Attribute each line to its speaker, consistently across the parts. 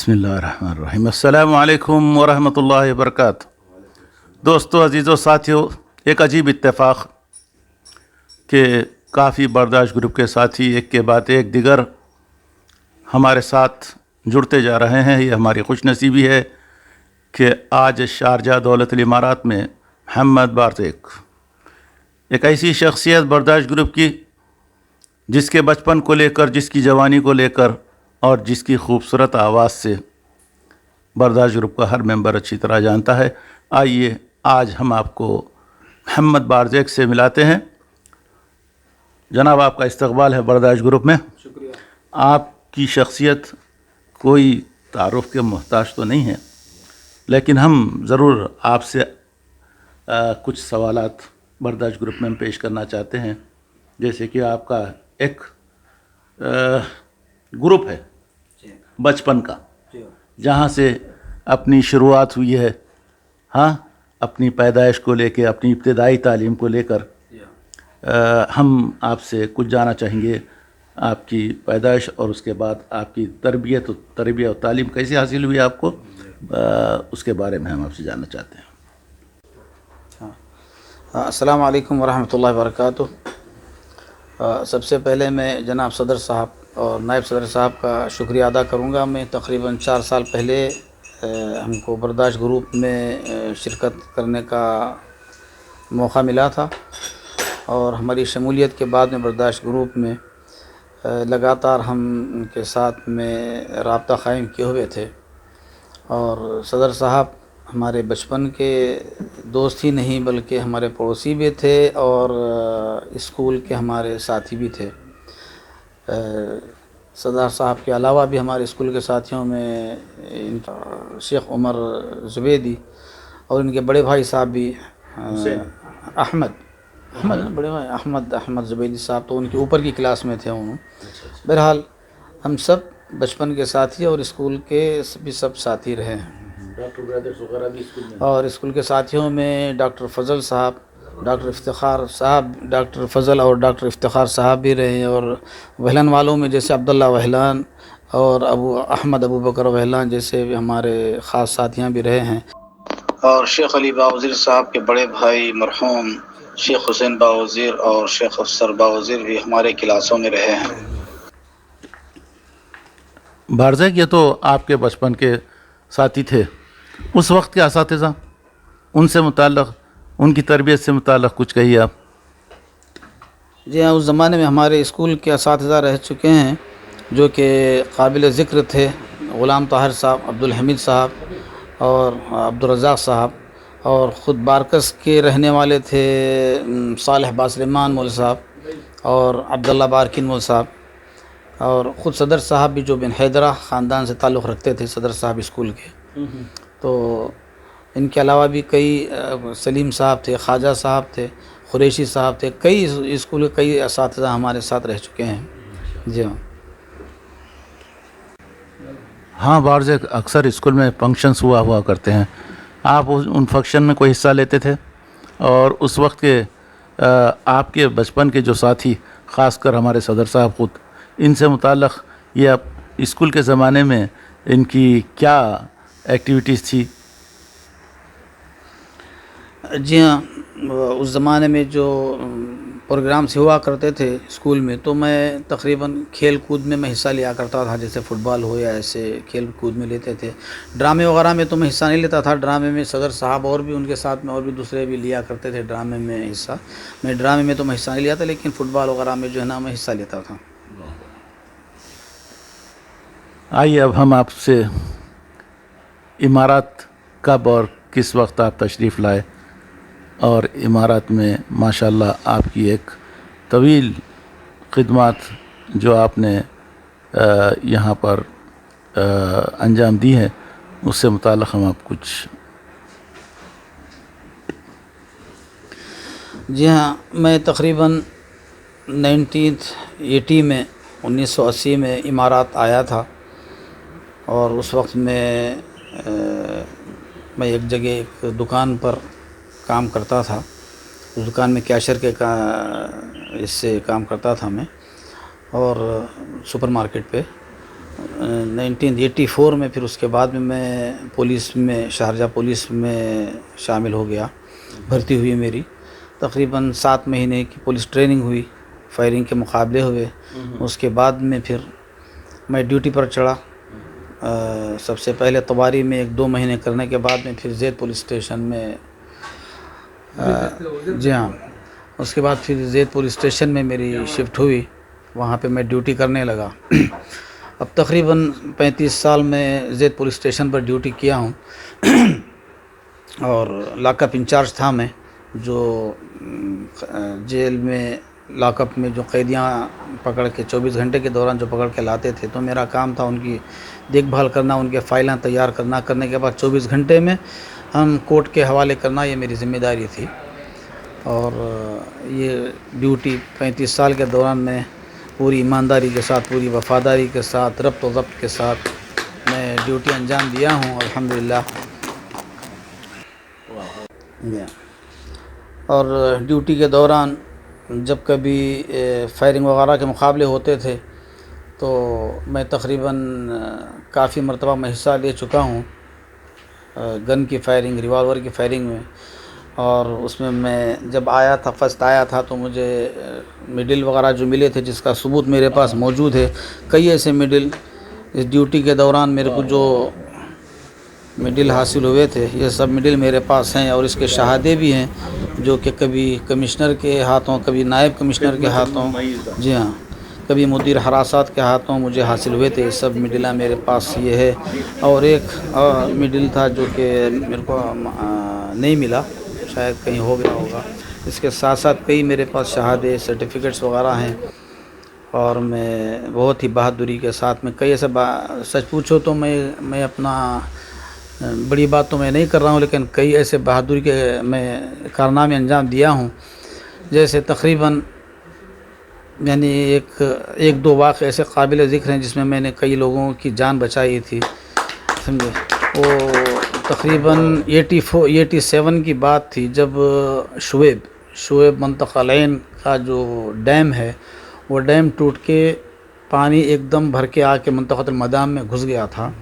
Speaker 1: बिस्मिल्लाहिर्रहमानिर्रहीम। अस्सलामु अलैकुम वरहमतुल्लाहि वबरकातुहू। दोस्तों, अजीज़ों, साथियों, एक अजीब इत्तेफाक कि काफ़ी बर्दाश्त ग्रुप के साथी एक के बाद एक दिगर हमारे साथ जुड़ते जा रहे हैं। ये हमारी खुशनसीबी है कि आज शारजा दौलतुल इमारात में मोहम्मद बारज़ेक एक ऐसी शख्सियत बर्दाश्त ग्रुप की जिसके बचपन को लेकर, जिसकी जवानी को लेकर और जिसकी खूबसूरत आवाज़ से बर्दाश्त ग्रुप का हर मेंबर अच्छी तरह जानता है। आइए आज हम आपको मोहम्मद बारज़ेक से मिलाते हैं। जनाब, आपका इस्तकबाल है बर्दाश्त ग्रुप में।
Speaker 2: शुक्रिया।
Speaker 1: आपकी शख्सियत कोई तारुफ के मोहताज तो नहीं है, लेकिन हम ज़रूर आपसे कुछ सवालात बर्दाश्त ग्रुप में हम पेश करना चाहते हैं। जैसे कि आपका एक ग्रुप है बचपन का, जहाँ से अपनी शुरुआत हुई है, हाँ, अपनी पैदाइश को लेकर, अपनी इब्तिदाई तालीम को लेकर हम आपसे कुछ जानना चाहेंगे। आपकी पैदाइश और उसके बाद आपकी तरबियत और तालीम कैसे हासिल हुई आपको, उसके बारे में हम आपसे जानना चाहते हैं।
Speaker 2: अस्सलाम वालेकुम वरहमतुल्लाहि वबरकातुहू। सबसे पहले मैं जनाब सदर साहब और नायब सदर साहब का शुक्रिया अदा करूँगा। मैं तकरीबन 4 साल पहले हमको बर्दाश्त ग्रुप में शिरकत करने का मौका मिला था और हमारी शमूलियत के बाद में बर्दाश्त ग्रुप में लगातार हम उनके साथ में राब्ता क़ायम किए हुए थे। और सदर साहब हमारे बचपन के दोस्त ही नहीं बल्कि हमारे पड़ोसी भी थे और स्कूल के हमारे साथी भी थे। सदर साहब के अलावा भी हमारे स्कूल के साथियों में शेख उमर ज़ुबैदी और इनके बड़े भाई साहब भी अहमद बड़े भाई अहमद ज़ुबैदी साहब, तो उनके ऊपर की क्लास में थे उन्होंने। बहरहाल हम सब बचपन के साथी और स्कूल के भी सब साथी रहे हैं।
Speaker 1: डॉक्टर ब्रदर्स वगैरह भी स्कूल में,
Speaker 2: और स्कूल के साथियों में डॉक्टर फ़ज़ल साहब, डॉक्टर इफ्तिखार साहब, डॉक्टर फ़ज़ल और डॉक्टर इफ्तिखार साहब भी रहे हैं। और वहलन वालों में जैसे अब्दुल्ला वहलान और अबू बकर वहलान जैसे भी हमारे ख़ास साथियाँ भी रहे हैं। और शेख अली बावज़ीर साहब के बड़े भाई मरहूम शेख हुसैन बावज़ीर और शेख अफसर बावज़ीर भी हमारे क्लासों में रहे हैं।
Speaker 1: बारज़ेक, ये तो आपके बचपन के साथी थे। उस वक्त के असातिज़ा, उनसे मुताल्लिक़, उनकी तरबियत से मुताल्लिक़ कुछ कहिए आप।
Speaker 2: जी हाँ, उस ज़माने में हमारे स्कूल के असातिज़ा रह चुके हैं जो कि काबिल ज़िक्र थे। ग़ुलाम ताहिर साहब, अब्दुल हमीद साहब और अब्दुल रज़ाक़ साहब, और ख़ुद बारकस के रहने वाले थे सालेह बासरिमान मौल साहब और अब्दुल्ला बारकिन मौल साहब, और ख़ुद सदर साहब भी जो बिन हैदरा ख़ानदान से ताल्लुक़ रखते थे, सदर साहब स्कूल के। तो इनके अलावा भी कई सलीम साहब थे, ख्वाजा साहब थे, क़ुरैशी साहब थे। कई स्कूल के कई असातिज़ा हमारे साथ रह चुके हैं। जी हाँ।
Speaker 1: हाँ, बारज़ेक, अक्सर स्कूल में फंक्शंस हुआ करते हैं। आप उन फंक्शन में कोई हिस्सा लेते थे? और उस वक्त के आपके बचपन के जो साथी, ख़ासकर हमारे सदर साहब ख़ुद, इनसे मुताल्लिक़ ये आप स्कूल के ज़माने में इनकी क्या एक्टिविटीज़ थी?
Speaker 2: जी हाँ, उस ज़माने में जो प्रोग्राम्स हुआ करते थे स्कूल में, तो मैं तकरीबन खेल कूद में मैं हिस्सा लिया करता था। जैसे फ़ुटबॉल हो या ऐसे खेल कूद में लेते थे। ड्रामे वगैरह में तो मैं हिस्सा नहीं लेता था। ड्रामे में सदर साहब और भी उनके साथ में और भी दूसरे भी लिया करते थे ड्रामे में हिस्सा। मैं ड्रामे में तो मैं हिस्सा नहीं लिया था, लेकिन फ़ुटबॉल वगैरह में जो है ना मैं हिस्सा लेता था।
Speaker 1: आइए अब हम आपसे इमारत कब और किस वक्त आप तशरीफ़ लाए, और इमारत में माशाल्लाह आपकी एक तवील खिदमत जो आपने यहाँ पर अंजाम दी है, उससे मुताल्लिक़ हम आप कुछ।
Speaker 2: जी हाँ, मैं तकरीबन 1980 में 1980 में इमारत आया था। और उस वक्त मैं एक जगह एक दुकान पर काम करता था। उस दुकान में कैशियर के इससे काम करता था मैं, और सुपरमार्केट पे। 1984 में फिर उसके बाद में मैं पुलिस में, शारजा पुलिस में शामिल हो गया, भर्ती हुई मेरी। तकरीबन 7 महीने की पुलिस ट्रेनिंग हुई, फायरिंग के मुकाबले हुए। उसके बाद में फिर मैं ड्यूटी पर चढ़ा। सबसे पहले तवारी में 1-2 महीने करने के बाद में फिर ज़ैद पुलिस स्टेशन में, जी हाँ, उसके बाद फिर ज़ैद पुलिस स्टेशन में मेरी शिफ्ट हुई। वहाँ पे मैं ड्यूटी करने लगा। अब तकरीबन 35 साल में ज़ैद पुलिस स्टेशन पर ड्यूटी किया हूँ। और लॉकअप इंचार्ज था मैं, जो जेल में लॉकअप में जो कैदियाँ पकड़ के 24 घंटे के दौरान जो पकड़ के लाते थे, तो मेरा काम था उनकी देखभाल करना, उनके फ़ाइलें तैयार करना, करने के बाद 24 घंटे में हम कोर्ट के हवाले करना, ये मेरी ज़िम्मेदारी थी। और ये ड्यूटी 35 साल के दौरान मैं पूरी ईमानदारी के साथ, पूरी वफ़ादारी के साथ, रब्त व ज़ब्त के साथ मैं ड्यूटी अंजाम दिया हूँ, अल्हम्दुलिल्लाह। और ड्यूटी के दौरान जब कभी फायरिंग वगैरह के मुकाबले होते थे, तो मैं तकरीबन काफ़ी मरतबा मैं हिस्सा ले चुका हूँ गन की फायरिंग, रिवॉल्वर की फायरिंग में। और उसमें मैं जब आया था, फर्स्ट आया था, तो मुझे मेडल वगैरह जो मिले थे, जिसका सबूत मेरे पास मौजूद है। कई ऐसे मेडल इस ड्यूटी के दौरान मेरे को जो मेडल हासिल हुए थे, ये सब मेडल मेरे पास हैं। और इसके शहादे भी हैं, जो कि कभी कमिश्नर के हाथों, कभी नायब कमिश्नर के हाथों, जी हाँ, कभी मुदीर हरासात के हाथों मुझे हासिल हुए थे। सब मेडल मेरे पास ये है। और एक मेडल था जो कि मेरे को नहीं मिला, शायद कहीं हो गया होगा। इसके साथ साथ कई मेरे पास शहादे, सर्टिफिकेट्स वगैरह हैं। और मैं बहुत ही बहादुरी के साथ में कई ऐसे सच पूछो तो मैं अपना बड़ी बात तो मैं नहीं कर रहा हूँ, लेकिन कई ऐसे बहादुरी के मैं कारनामे अंजाम दिया हूँ। जैसे तकरीबन यानी एक दो वाक़े ऐसे काबिल ज़िक्र हैं जिसमें मैंने कई लोगों की जान बचाई थी, समझे। वो तकरीबन 87 की बात थी, जब शुएब मंतक़लैन का जो डैम है, वो डैम टूट के पानी एकदम भर के आके मंतक़तुल मदाम में घुस गया था।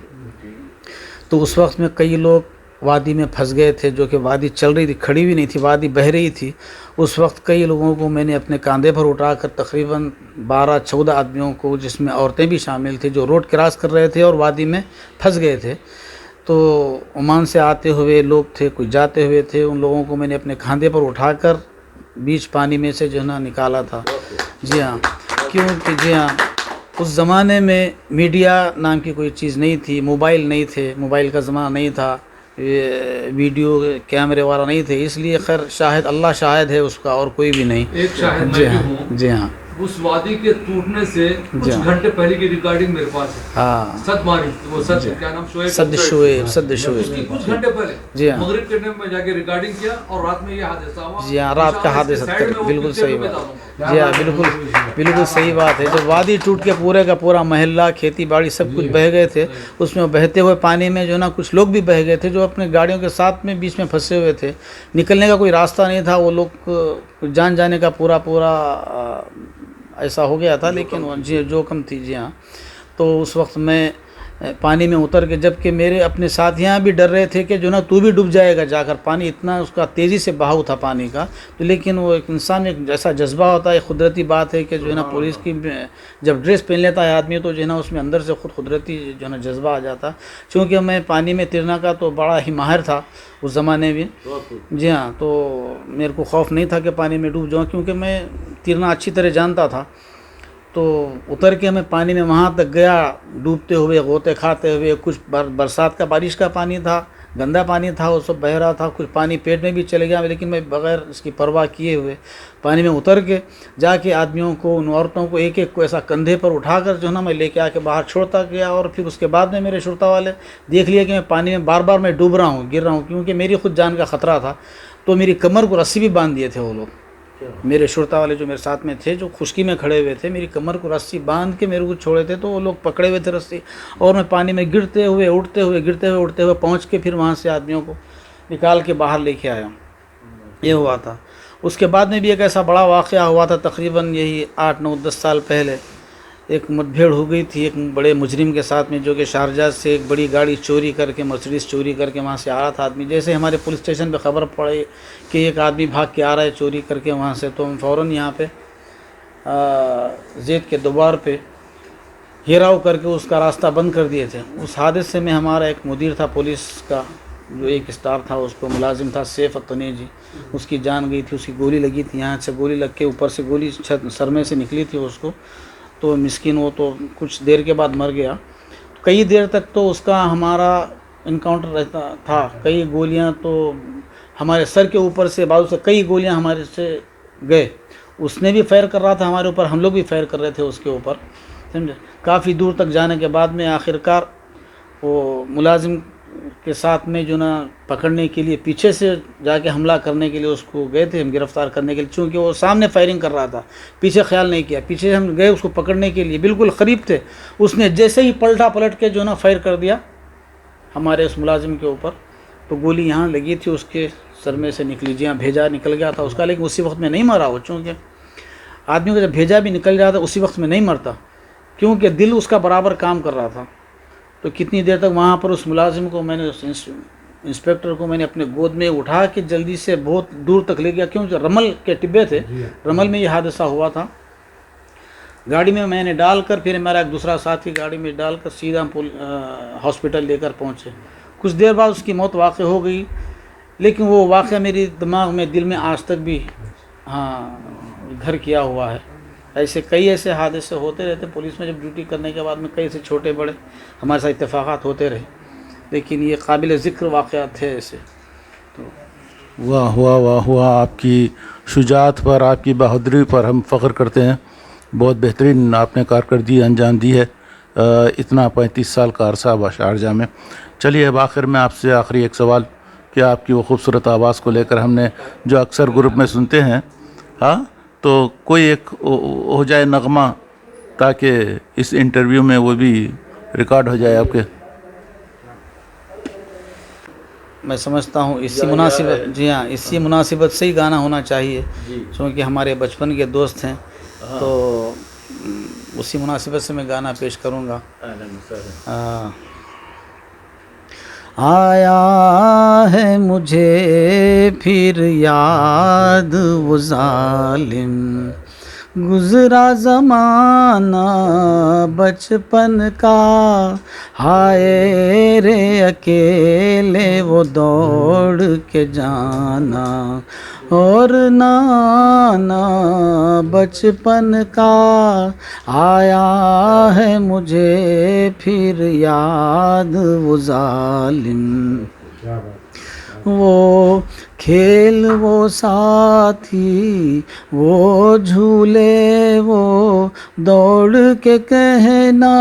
Speaker 2: तो उस वक्त में कई लोग वादी में फंस गए थे, जो कि वादी चल रही थी, खड़ी भी नहीं थी, वादी बह रही थी। उस वक्त कई लोगों को मैंने अपने कंधे पर उठाकर तकरीबन 12-14 आदमियों को, जिसमें औरतें भी शामिल थी, जो रोड क्रॉस कर रहे थे और वादी में फंस गए थे। तो ओमान से आते हुए लोग थे, कुछ जाते हुए थे, उन लोगों को मैंने अपने कंधे पर उठाकर बीच पानी में से जो है ना निकाला था। जी हाँ, क्योंकि जी हाँ, उस ज़माने में मीडिया नाम की कोई चीज़ नहीं थी, मोबाइल नहीं थे, मोबाइल का ज़माना नहीं था, वीडियो कैमरे वाला नहीं थे। इसलिए खैर शायद अल्लाह शाहिद है उसका, और कोई भी नहीं।
Speaker 3: एक शाहिद
Speaker 2: जी
Speaker 3: मैं
Speaker 2: हाँ,
Speaker 3: भी हूँ।
Speaker 2: जी हाँ,
Speaker 3: उस वादी के टूटने से कुछ
Speaker 2: हाँ।
Speaker 3: घंटे पहले की रिकॉर्डिंग मेरे पास है।
Speaker 2: हाँ,
Speaker 3: सद मारी, वो सद क्या नाम,
Speaker 2: सद शुएब।
Speaker 3: उसकी कुछ घंटे पहले
Speaker 2: जी हाँ,
Speaker 3: मगरिब के टाइम में जाके रिकॉर्डिंग किया और रात में ये हादसा हुआ।
Speaker 2: जी हाँ, रात का हादसा कर, बिल्कुल सही बात। जी हाँ, बिल्कुल सही बात है। जब वादी टूट के पूरे का पूरा महल्ला, खेती बाड़ी सब कुछ बह गए थे, उसमें बहते हुए पानी में जो ना कुछ लोग भी बह गए थे, जो अपने गाड़ियों के साथ में बीच में फंसे हुए थे। निकलने का कोई रास्ता नहीं था, वो लोग जान जाने का पूरा ऐसा हो गया था। लेकिन जी जोखम थी, जी हाँ। तो उस वक्त मैं पानी में उतर के, जबकि मेरे अपने साथियाँ भी डर रहे थे कि जो ना तू भी डूब जाएगा जाकर, पानी इतना उसका तेज़ी से बहाव था पानी का। तो लेकिन वो एक इंसान में एक ऐसा जज्बा होता है, कुदरती बात है कि जो है ना पुलिस की जब ड्रेस पहन लेता है आदमी, तो जो है ना उसमें अंदर से खुद कुदरती जो है ना जज्बा आ जाता। चूँकि मैं पानी में तैरने का तो बड़ा ही माहिर था उस ज़माने में, जी हाँ। तो मेरे को खौफ नहीं था कि पानी में डूब जाऊँ, क्योंकि मैं तैरना अच्छी तरह जानता था। तो उतर के मैं पानी में वहाँ तक गया, डूबते हुए, गोते खाते हुए। कुछ बरसात का, बारिश का पानी था, गंदा पानी था, वो सब बह रहा था। कुछ पानी पेट में भी चले गया, लेकिन मैं बग़ैर इसकी परवाह किए हुए पानी में उतर के जाके आदमियों को, उन औरतों को एक एक को ऐसा कंधे पर उठाकर जो है ना मैं लेके आके बाहर छोड़ता गया। और फिर उसके बाद में मेरे शुरता वाले देख लिया कि मैं पानी में बार बार मैं डूब रहा हूँ, गिर रहा हूँ, क्योंकि मेरी खुद जान का ख़तरा था। तो मेरी कमर को रस्सी भी बांध दिए थे वो लोग, मेरे शुरता वाले जो मेरे साथ में थे, जो खुश्की में खड़े हुए थे, मेरी कमर को रस्सी बांध के मेरे को छोड़े थे। तो वो लोग पकड़े हुए थे रस्सी, और मैं पानी में गिरते हुए उठते हुए पहुंच के फिर वहां से आदमियों को निकाल के बाहर लेके आया। ये हुआ था। उसके बाद में भी एक ऐसा बड़ा वाक़या हुआ था, तकरीबन यही 8, 9, 10 साल पहले। एक मुठभेड़ हो गई थी एक बड़े मुजरिम के साथ में, जो कि शारजाह से एक बड़ी गाड़ी चोरी करके, मर्सिडीज़ चोरी करके वहाँ से आ रहा था आदमी। जैसे हमारे पुलिस स्टेशन पे खबर पड़ी कि एक आदमी भाग के आ रहा है चोरी करके वहाँ से, तो हम फ़ौरन यहाँ पे ज़ेद के दोबार पे घेराव करके उसका रास्ता बंद कर दिए थे। उस हादसे में हमारा एक मुदीर था पुलिस का, जो एक स्टाफ था, उसको मुलाजिम था सैफ अतनी जी, उसकी जान गई थी, उसकी गोली लगी थी, यहाँ से गोली लग के ऊपर से गोली छत सर में से निकली थी उसको, तो मिस्किन वो तो कुछ देर के बाद मर गया। कई देर तक तो उसका हमारा इनकाउंटर रहता था, कई गोलियां तो हमारे सर के ऊपर से बाजू से कई गोलियां हमारे से गए। उसने भी फायर कर रहा था हमारे ऊपर, हम लोग भी फायर कर रहे थे उसके ऊपर, समझे। काफ़ी दूर तक जाने के बाद में आखिरकार वो मुलाजिम के साथ में जो ना पकड़ने के लिए पीछे से जाके हमला करने के लिए उसको गए थे हम गिरफ़्तार करने के लिए, चूँकि वो सामने फायरिंग कर रहा था, पीछे ख्याल नहीं किया। पीछे हम गए उसको पकड़ने के लिए, बिल्कुल करीब थे, उसने जैसे ही पलट के जो ना फायर कर दिया हमारे उस मुलाजिम के ऊपर, तो गोली यहाँ लगी थी, उसके सर में से निकली जी, हाँ भेजा निकल गया था उसका, लेकिन उसी वक्त में नहीं मरा वो, चूँकि आदमी को जब भेजा भी निकल जाता उसी वक्त में नहीं मरता, क्योंकि दिल उसका बराबर काम कर रहा था। तो कितनी देर तक वहाँ पर उस मुलाजिम को मैंने, उस इंस्पेक्टर को मैंने अपने गोद में उठा के जल्दी से बहुत दूर तक ले गया, क्योंकि रमल के टिब्बे थे, रमल में ये हादसा हुआ था। गाड़ी में मैंने डालकर, फिर मेरा एक दूसरा साथी गाड़ी में डालकर सीधा हॉस्पिटल लेकर पहुँचे। कुछ देर बाद उसकी मौत वाक़ई हो गई, लेकिन वो वाक़या मेरे दिमाग में, दिल में आज तक भी घर किया हुआ है। ऐसे कई ऐसे हादसे होते रहते पुलिस में, जब ड्यूटी करने के बाद में कई ऐसे छोटे बड़े हमारे साथ इत्तेफाक़ात होते रहे, लेकिन ये काबिल ज़िक्र वाक़यात थे ऐसे। तो
Speaker 1: वाह वाह वाह वाह, आपकी शुजाअत पर, आपकी बहादुरी पर हम फ़ख्र करते हैं। बहुत बेहतरीन आपने कारकर्दगी अंजाम दी है, इतना 35 साल का अरसा शारजाह में। चलिए अब आखिर में आपसे आखिरी एक सवाल कि आपकी वो खूबसूरत आवाज़ को लेकर हमने जो अक्सर ग्रुप में सुनते हैं, हाँ, तो कोई एक हो जाए नगमा, ताकि इस इंटरव्यू में वो भी रिकॉर्ड हो जाए आपके।
Speaker 2: मैं समझता हूँ इसी मुनासिबत, जी हाँ, इसी मुनासिबत से ही गाना होना चाहिए, क्योंकि हमारे बचपन के दोस्त हैं, तो उसी मुनासिबत से मैं गाना पेश करूँगा। आया है मुझे फिर याद वो जालिम, गुज़रा ज़माना बचपन का, हाय रे अकेले वो दौड़ के जाना, और नाना बचपन का, आया है मुझे फिर याद वो जालिम, वो खेल वो साथी वो झूले वो दौड़ के कहना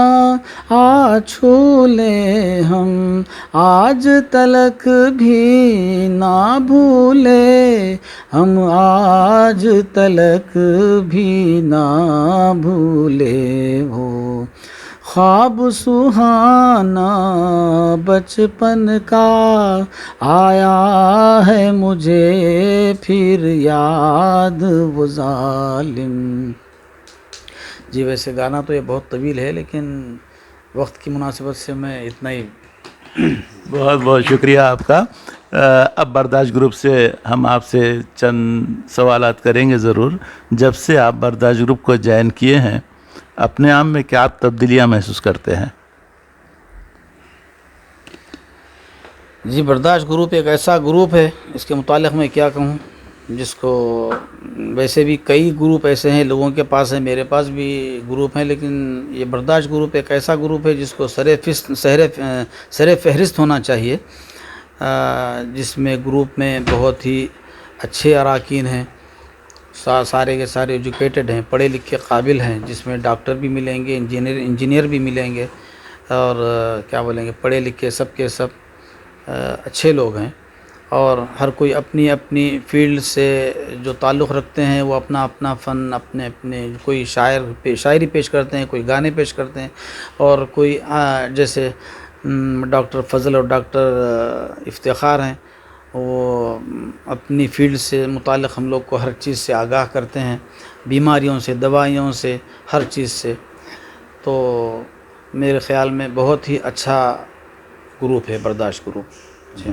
Speaker 2: आ छूले, हम आज तलक भी ना भूले, हम आज तलक भी ना भूले, वो ख्वाब सुहाना बचपन का, आया है मुझे फिर याद वो जालिम। जी वैसे गाना तो ये बहुत तवील है, लेकिन वक्त की मुनासिबत से मैं इतना ही।
Speaker 1: बहुत बहुत शुक्रिया आपका। अब बर्दाश्त ग्रुप से हम आपसे चंद सवालात करेंगे ज़रूर। जब से आप बर्दाश्त ग्रुप को ज्वाइन किए हैं, अपने आप में क्या आप तब्दीलियाँ महसूस करते हैं?
Speaker 2: जी बर्दाश्त ग्रुप एक ऐसा ग्रुप है, इसके मुतालिक मैं क्या कहूँ, जिसको वैसे भी कई ग्रुप ऐसे हैं लोगों के पास है, मेरे पास भी ग्रुप हैं, लेकिन ये बर्दाश्त ग्रुप एक ऐसा ग्रुप है जिसको सरे फहरिस्त होना चाहिए, जिसमें ग्रुप में बहुत ही अच्छे अरकान हैं, सारे के सारे एजुकेटेड हैं, पढ़े लिखे काबिल हैं, जिसमें डॉक्टर भी मिलेंगे, इंजीनियर भी मिलेंगे, और क्या बोलेंगे, पढ़े लिखे सब के सब अच्छे लोग हैं, और हर कोई अपनी अपनी फील्ड से जो ताल्लुक़ रखते हैं, वो अपना अपना फ़न, अपने अपने, कोई शायरी पेश करते हैं, कोई गाने पेश करते हैं, और कोई जैसे डॉक्टर फजल और डॉक्टर इफ्तिखार हैं, वो अपनी फील्ड से मुताल्लिक़ हम लोग को हर चीज़ से आगाह करते हैं, बीमारियों से, दवाइयों से, हर चीज़ से। तो मेरे ख़्याल में बहुत ही अच्छा ग्रुप है बर्दाश्त ग्रुप। जी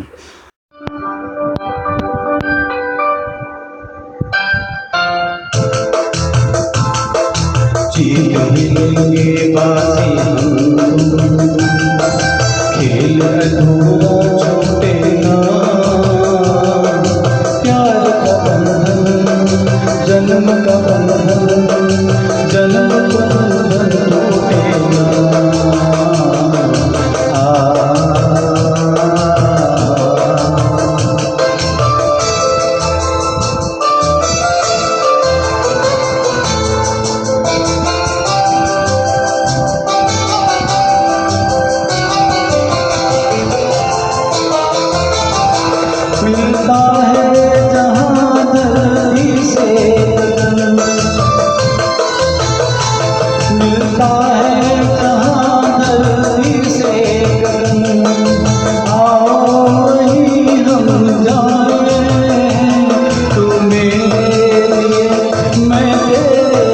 Speaker 4: जीतेंगे बाजी हम, खेल अधूरा छूटे ना, प्यार का बंधन जन्म का बंधन, जन्म का बंधन टूटे ना। मिलता है जहाँ धरती से गगन, मिलता है जहाँ धरती से गगन, आओ वहीं हम जाएं, तू मेरे लिए मैं तेरे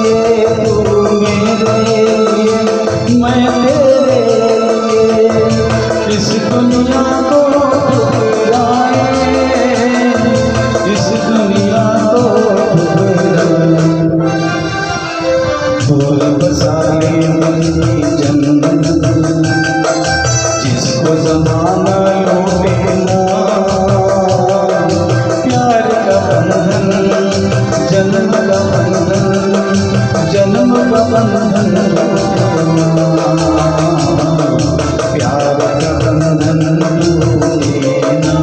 Speaker 4: लिए, तू मेरे लिए मैं तेरे लिए, इस दुनिया को इस दुनिया को बोल बसाए मेरी जन्नत, जिसको ज़माना लौटे ना, प्यार का बंधन जन्म का बंधन, जन्म का बंधन प्यार का बंधन टूटे ना।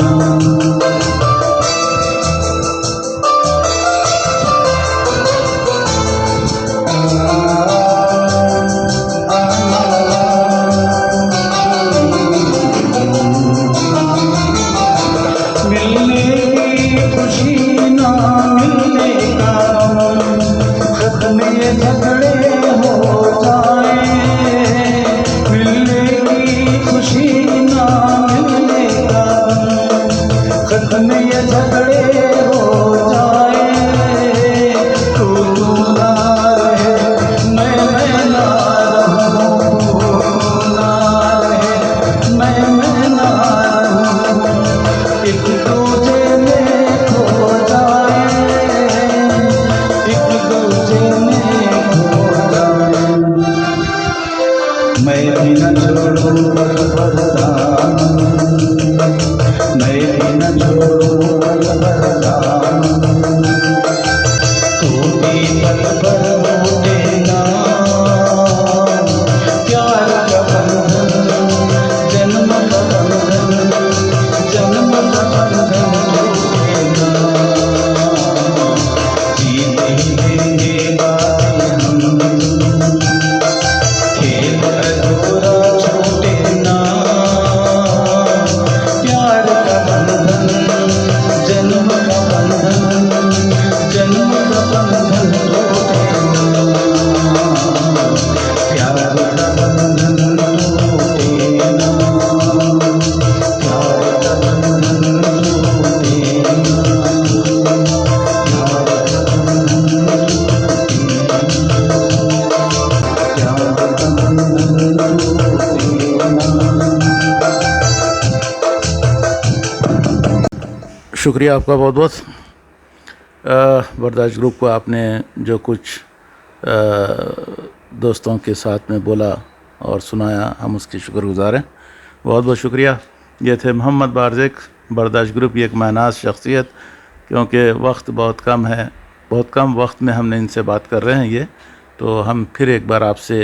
Speaker 4: मिलने की खुशी ना मिलने का गम, खत्म ये झगड़े हो जाए, मिलने की खुशी ना मिलने का गम, खत्म ये झगड़े हो जाए, तू ना रहे मैं ना रहूं, तू ना रहे मैं ना रहूं, एक दूजे में खो जाए, एक दूजे में खो जाए, मैं भी न छोड़ूं बरदान, मैं भी न छोड़ूं बरदान, तू भी पल भर लौटे ना, प्यार का बंधन जन्म का बंधन, जन्म का बंधन टूटे ना। जीतेंगे बाजी हम, खेल अधूरा छूटे ना, प्यार का बंधन जन्म का बंधन, जन्म का बंधन टूटे ना, प्यार का बंधन टूटे ना, प्यार का बंधन टूटे ना, प्यार का बंधन
Speaker 1: शुक्रिया आपका बहुत बहुत। बर्दाश्त ग्रुप को आपने जो कुछ दोस्तों के साथ में बोला और सुनाया, हम उसके शुक्रगुज़ार हैं। बहुत बहुत शुक्रिया। ये थे मोहम्मद बारज़िक, बर्दाश्त ग्रुप की एक मानाज शख्सियत। क्योंकि वक्त बहुत कम है, बहुत कम वक्त में हमने इनसे बात कर रहे हैं ये, तो हम फिर एक बार आपसे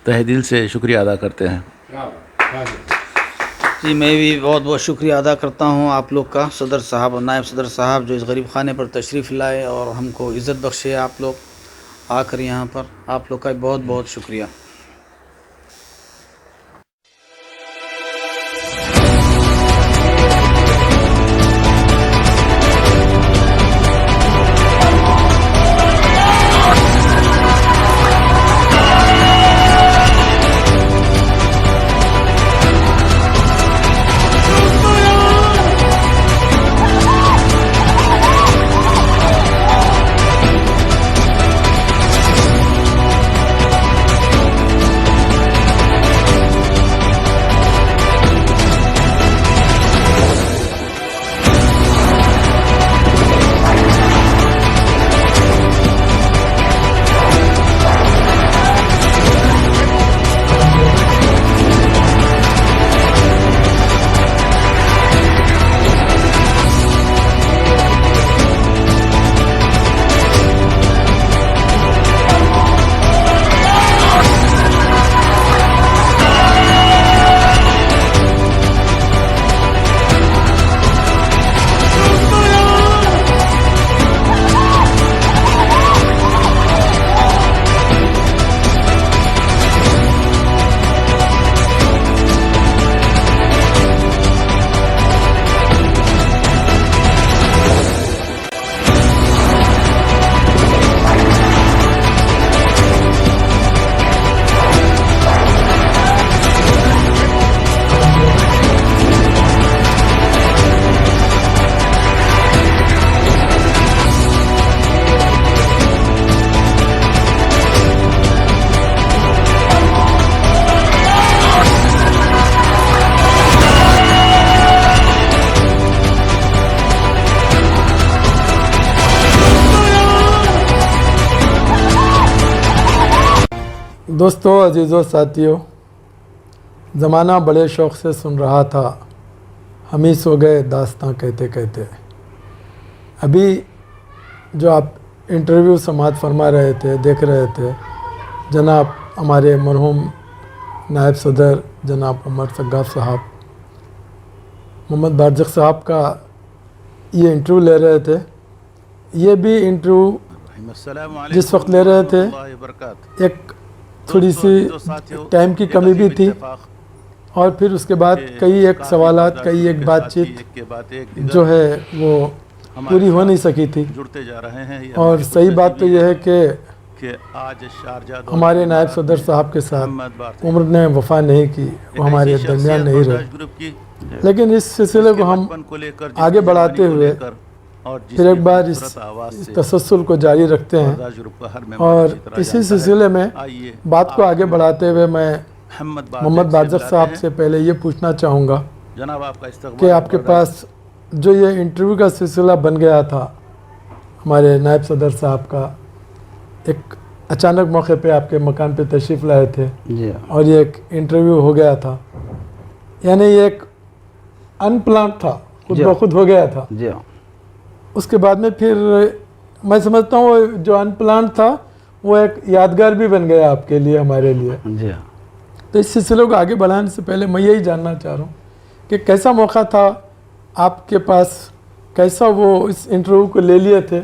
Speaker 1: तहे दिल से शुक्रिया अदा करते हैं।
Speaker 2: जी मैं भी बहुत बहुत शुक्रिया अदा करता हूँ आप लोग का, सदर साहब और नायब सदर साहब, जो इस गरीब खाने पर तशरीफ़ लाए और हमको इज़्ज़त बख्शे आप लोग आकर यहाँ पर। आप लोग का बहुत बहुत शुक्रिया।
Speaker 5: दोस्तों, अजीज़ों, साथियों, ज़माना बड़े शौक़ से सुन रहा था, हम ही सो गए दास्तां कहते कहते। अभी जो आप इंटरव्यू समाअत फरमा रहे थे, देख रहे थे, जनाब हमारे मरहूम नायब सदर जनाब उमर सग्गाफ़ साहब, मोहम्मद बारज़क साहब का ये इंटरव्यू ले रहे थे। ये भी इंटरव्यू जिस वक्त ले रहे थे, एक थोड़ी सी टाइम की कमी भी थी, और फिर उसके बाद कई एक सवालात, कई एक बातचीत जो है वो पूरी हो नहीं सकी थी।
Speaker 1: जुड़ते जा रहे हैं।
Speaker 5: और सही बात तो यह है कि
Speaker 1: आज शारजाह
Speaker 5: हमारे नायब सदर साहब के साथ उम्र ने वफा नहीं की, वो हमारे दरमियान नहीं रहे। लेकिन इस सिलसिले को हम आगे बढ़ाते हुए फिर एक बार इस तसलसल को जारी रखते हैं। और इसी सिलसिले में बात को आगे बढ़ाते हुए मैं मोहम्मद बारज़क साहब से पहले ये पूछना चाहूँगा कि आपके पास जो ये इंटरव्यू का सिलसिला बन गया था हमारे नायब सदर साहब का, एक अचानक मौके पे आपके मकान पे तशरीफ़ लाए थे
Speaker 2: जी
Speaker 5: और ये एक इंटरव्यू हो गया था, यानी ये एक अनप्लान था, खुद ब खुद हो गया था।
Speaker 2: जी
Speaker 5: उसके बाद में फिर मैं समझता हूँ वो जो अनप्लान था वो एक यादगार भी बन गया आपके लिए, हमारे लिए।
Speaker 2: जी
Speaker 5: तो इस सिलसिले को आगे बढ़ाने से पहले मैं यही जानना चाह रहा हूँ कि कैसा मौका था आपके पास, कैसा वो इस इंटरव्यू को ले लिए थे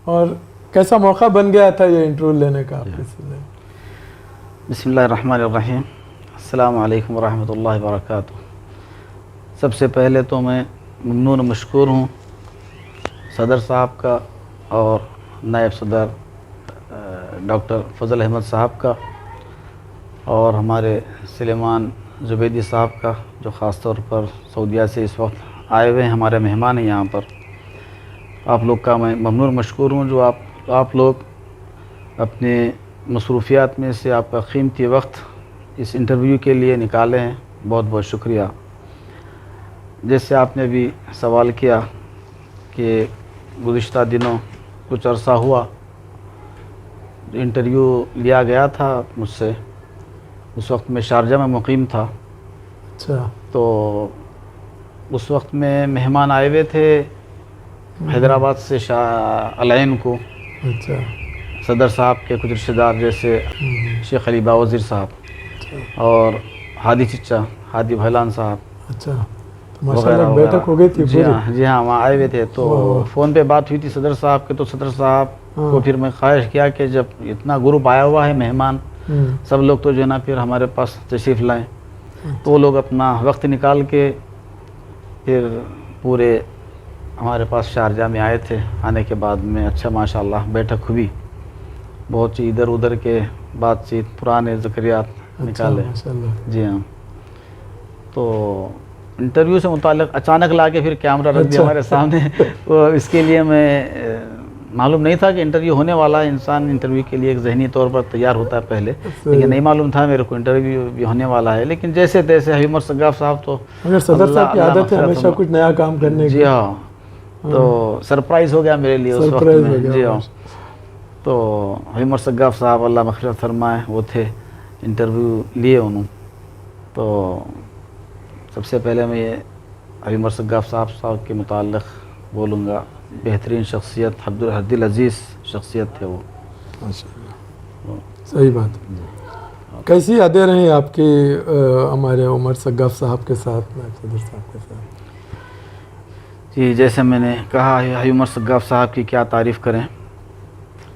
Speaker 5: और कैसा मौका बन गया था ये इंटरव्यू लेने का आपके सिलसिले में।
Speaker 2: बिस्मिल्लाहिर्रहमानिर्रहीम, अस्सलामु अलैकुम वरहमतुल्लाहि वबरकातुहू। सबसे पहले तो मैं ममनून मशकूर हूँ सदर साहब का और नायब सदर डॉक्टर फजल अहमद साहब का और हमारे सुलेमान जुबैदी साहब का, जो ख़ास तौर पर सऊदीया से इस वक्त आए हुए हैं, हमारे मेहमान हैं यहाँ पर। आप लोग का मैं ममनून मशकूर हूँ जो आप लोग अपने मसरूफियात में से आपका कीमती वक्त इस इंटरव्यू के लिए निकाले हैं। बहुत बहुत शुक्रिया। जैसे आपने भी सवाल किया कि गुज़िश्ता दिनों कुछ अरसा हुआ इंटरव्यू लिया गया था मुझसे, उस वक्त मैं शारजा में मुकीम था।
Speaker 5: अच्छा।
Speaker 2: तो उस वक्त में मेहमान आए हुए थे हैदराबाद से अलैन को।
Speaker 5: अच्छा।
Speaker 2: सदर साहब के कुछ रिश्तेदार जैसे शेख अली बावज़ीर साहब और हादी चिच्चा, हादी भैलान साहब।
Speaker 5: अच्छा, तो माशाल्लाह बैठक हो गई थी पूरी।
Speaker 2: जी हाँ, वहाँ आए हुए थे। तो फ़ोन पे बात हुई थी सदर साहब के। तो सदर साहब को फिर मैं ख्वाहिश किया कि जब इतना ग्रुप आया हुआ है मेहमान, सब लोग तो जो है ना फिर हमारे पास तशरीफ़ लाएँ। तो वो लोग अपना वक्त निकाल के फिर पूरे हमारे पास शारजा में आए थे। आने के बाद में अच्छा माशाल्लाह बैठक हुई, बहुत सी इधर उधर के बातचीत, पुराने ज़िक्रियात निकाले। जी हाँ। तो इंटरव्यू से मुताल्लिक़ अचानक ला के फिर कैमरा रख दिया हमारे सामने। तो इसके लिए मैं मालूम नहीं था कि इंटरव्यू होने वाला है। इंसान इंटरव्यू के लिए एक ज़हनी तौर पर तैयार होता है पहले, लेकिन नहीं मालूम था मेरे को इंटरव्यू भी होने वाला है। लेकिन जैसे तैसे हबीब उमर सग्गाफ़ साहब तो
Speaker 5: मगर सदर साहब की आदत है हमेशा कुछ नया काम करने की।
Speaker 2: जी हाँ। तो सरप्राइज़ हो गया मेरे लिए उस वक्त में। जी हाँ। तो हबीब उमर सग्गाफ़ साहब अल्लाह मग़फ़िरत फरमाए, वो थे, इंटरव्यू लिए उन्होंने। तो सबसे पहले मैं ये हबीब उमर सग्गाफ़ साहब के मुताल्लिक़ बोलूँगा। बेहतरीन शख्सियत, हद्दिल अज़ीज़ शख्सियत थे वो।
Speaker 5: माशाअल्लाह, सही बात। कैसी यादें रही आपकी हमारे उमर सग्गाफ़ साहब के साथ, नायब सदर साहब के साथ?
Speaker 2: जी, जैसे मैंने कहा हबीब उमर सग्गाफ़ साहब की क्या तारीफ़ करें।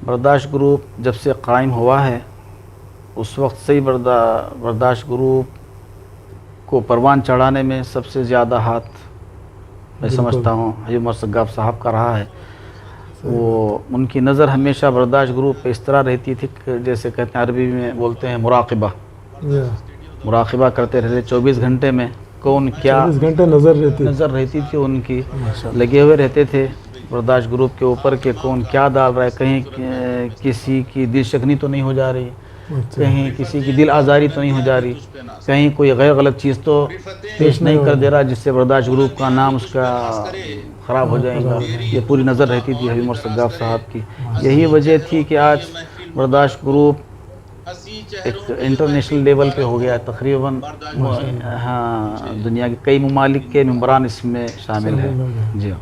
Speaker 2: बर्दाश्त ग्रुप जब से कायम हुआ है उस वक्त से ही बर्दाश्त ग्रुप को परवान चढ़ाने में सबसे ज़्यादा हाथ मैं समझता हूँ हबीब उमर सग्गाफ़ साहब का रहा है। वो उनकी नज़र हमेशा बर्दाश्त ग्रुप पे इस तरह रहती थी कि जैसे कहते हैं, अरबी में बोलते हैं मुराक़िबा करते रहते 24 घंटे में। कौन क्या
Speaker 5: 24 घंटे नज़र
Speaker 2: रहती थी उनकी, लगे हुए रहते थे बर्दाश्त ग्रुप के ऊपर के कौन क्या डाल रहा है, कहीं किसी की दिल शकनी तो नहीं हो जा रही, कहीं किसी की दिल आज़ारी तो नहीं हो जा रही, कहीं कोई गैर गलत चीज़ तो पेश नहीं कर दे रहा जिससे बर्दाश्त ग्रुप का नाम उसका ख़राब हो जाएगा। ये पूरी नज़र रहती थी हबीब उमर सग्गाफ़ साहब की। यही वजह थी कि आज बर्दाश्त ग्रुप एक इंटरनेशनल लेवल पे हो गया तकरीबन। हाँ, दुनिया के कई ममालिक के मेंबरान इसमें शामिल हैं। जी हाँ,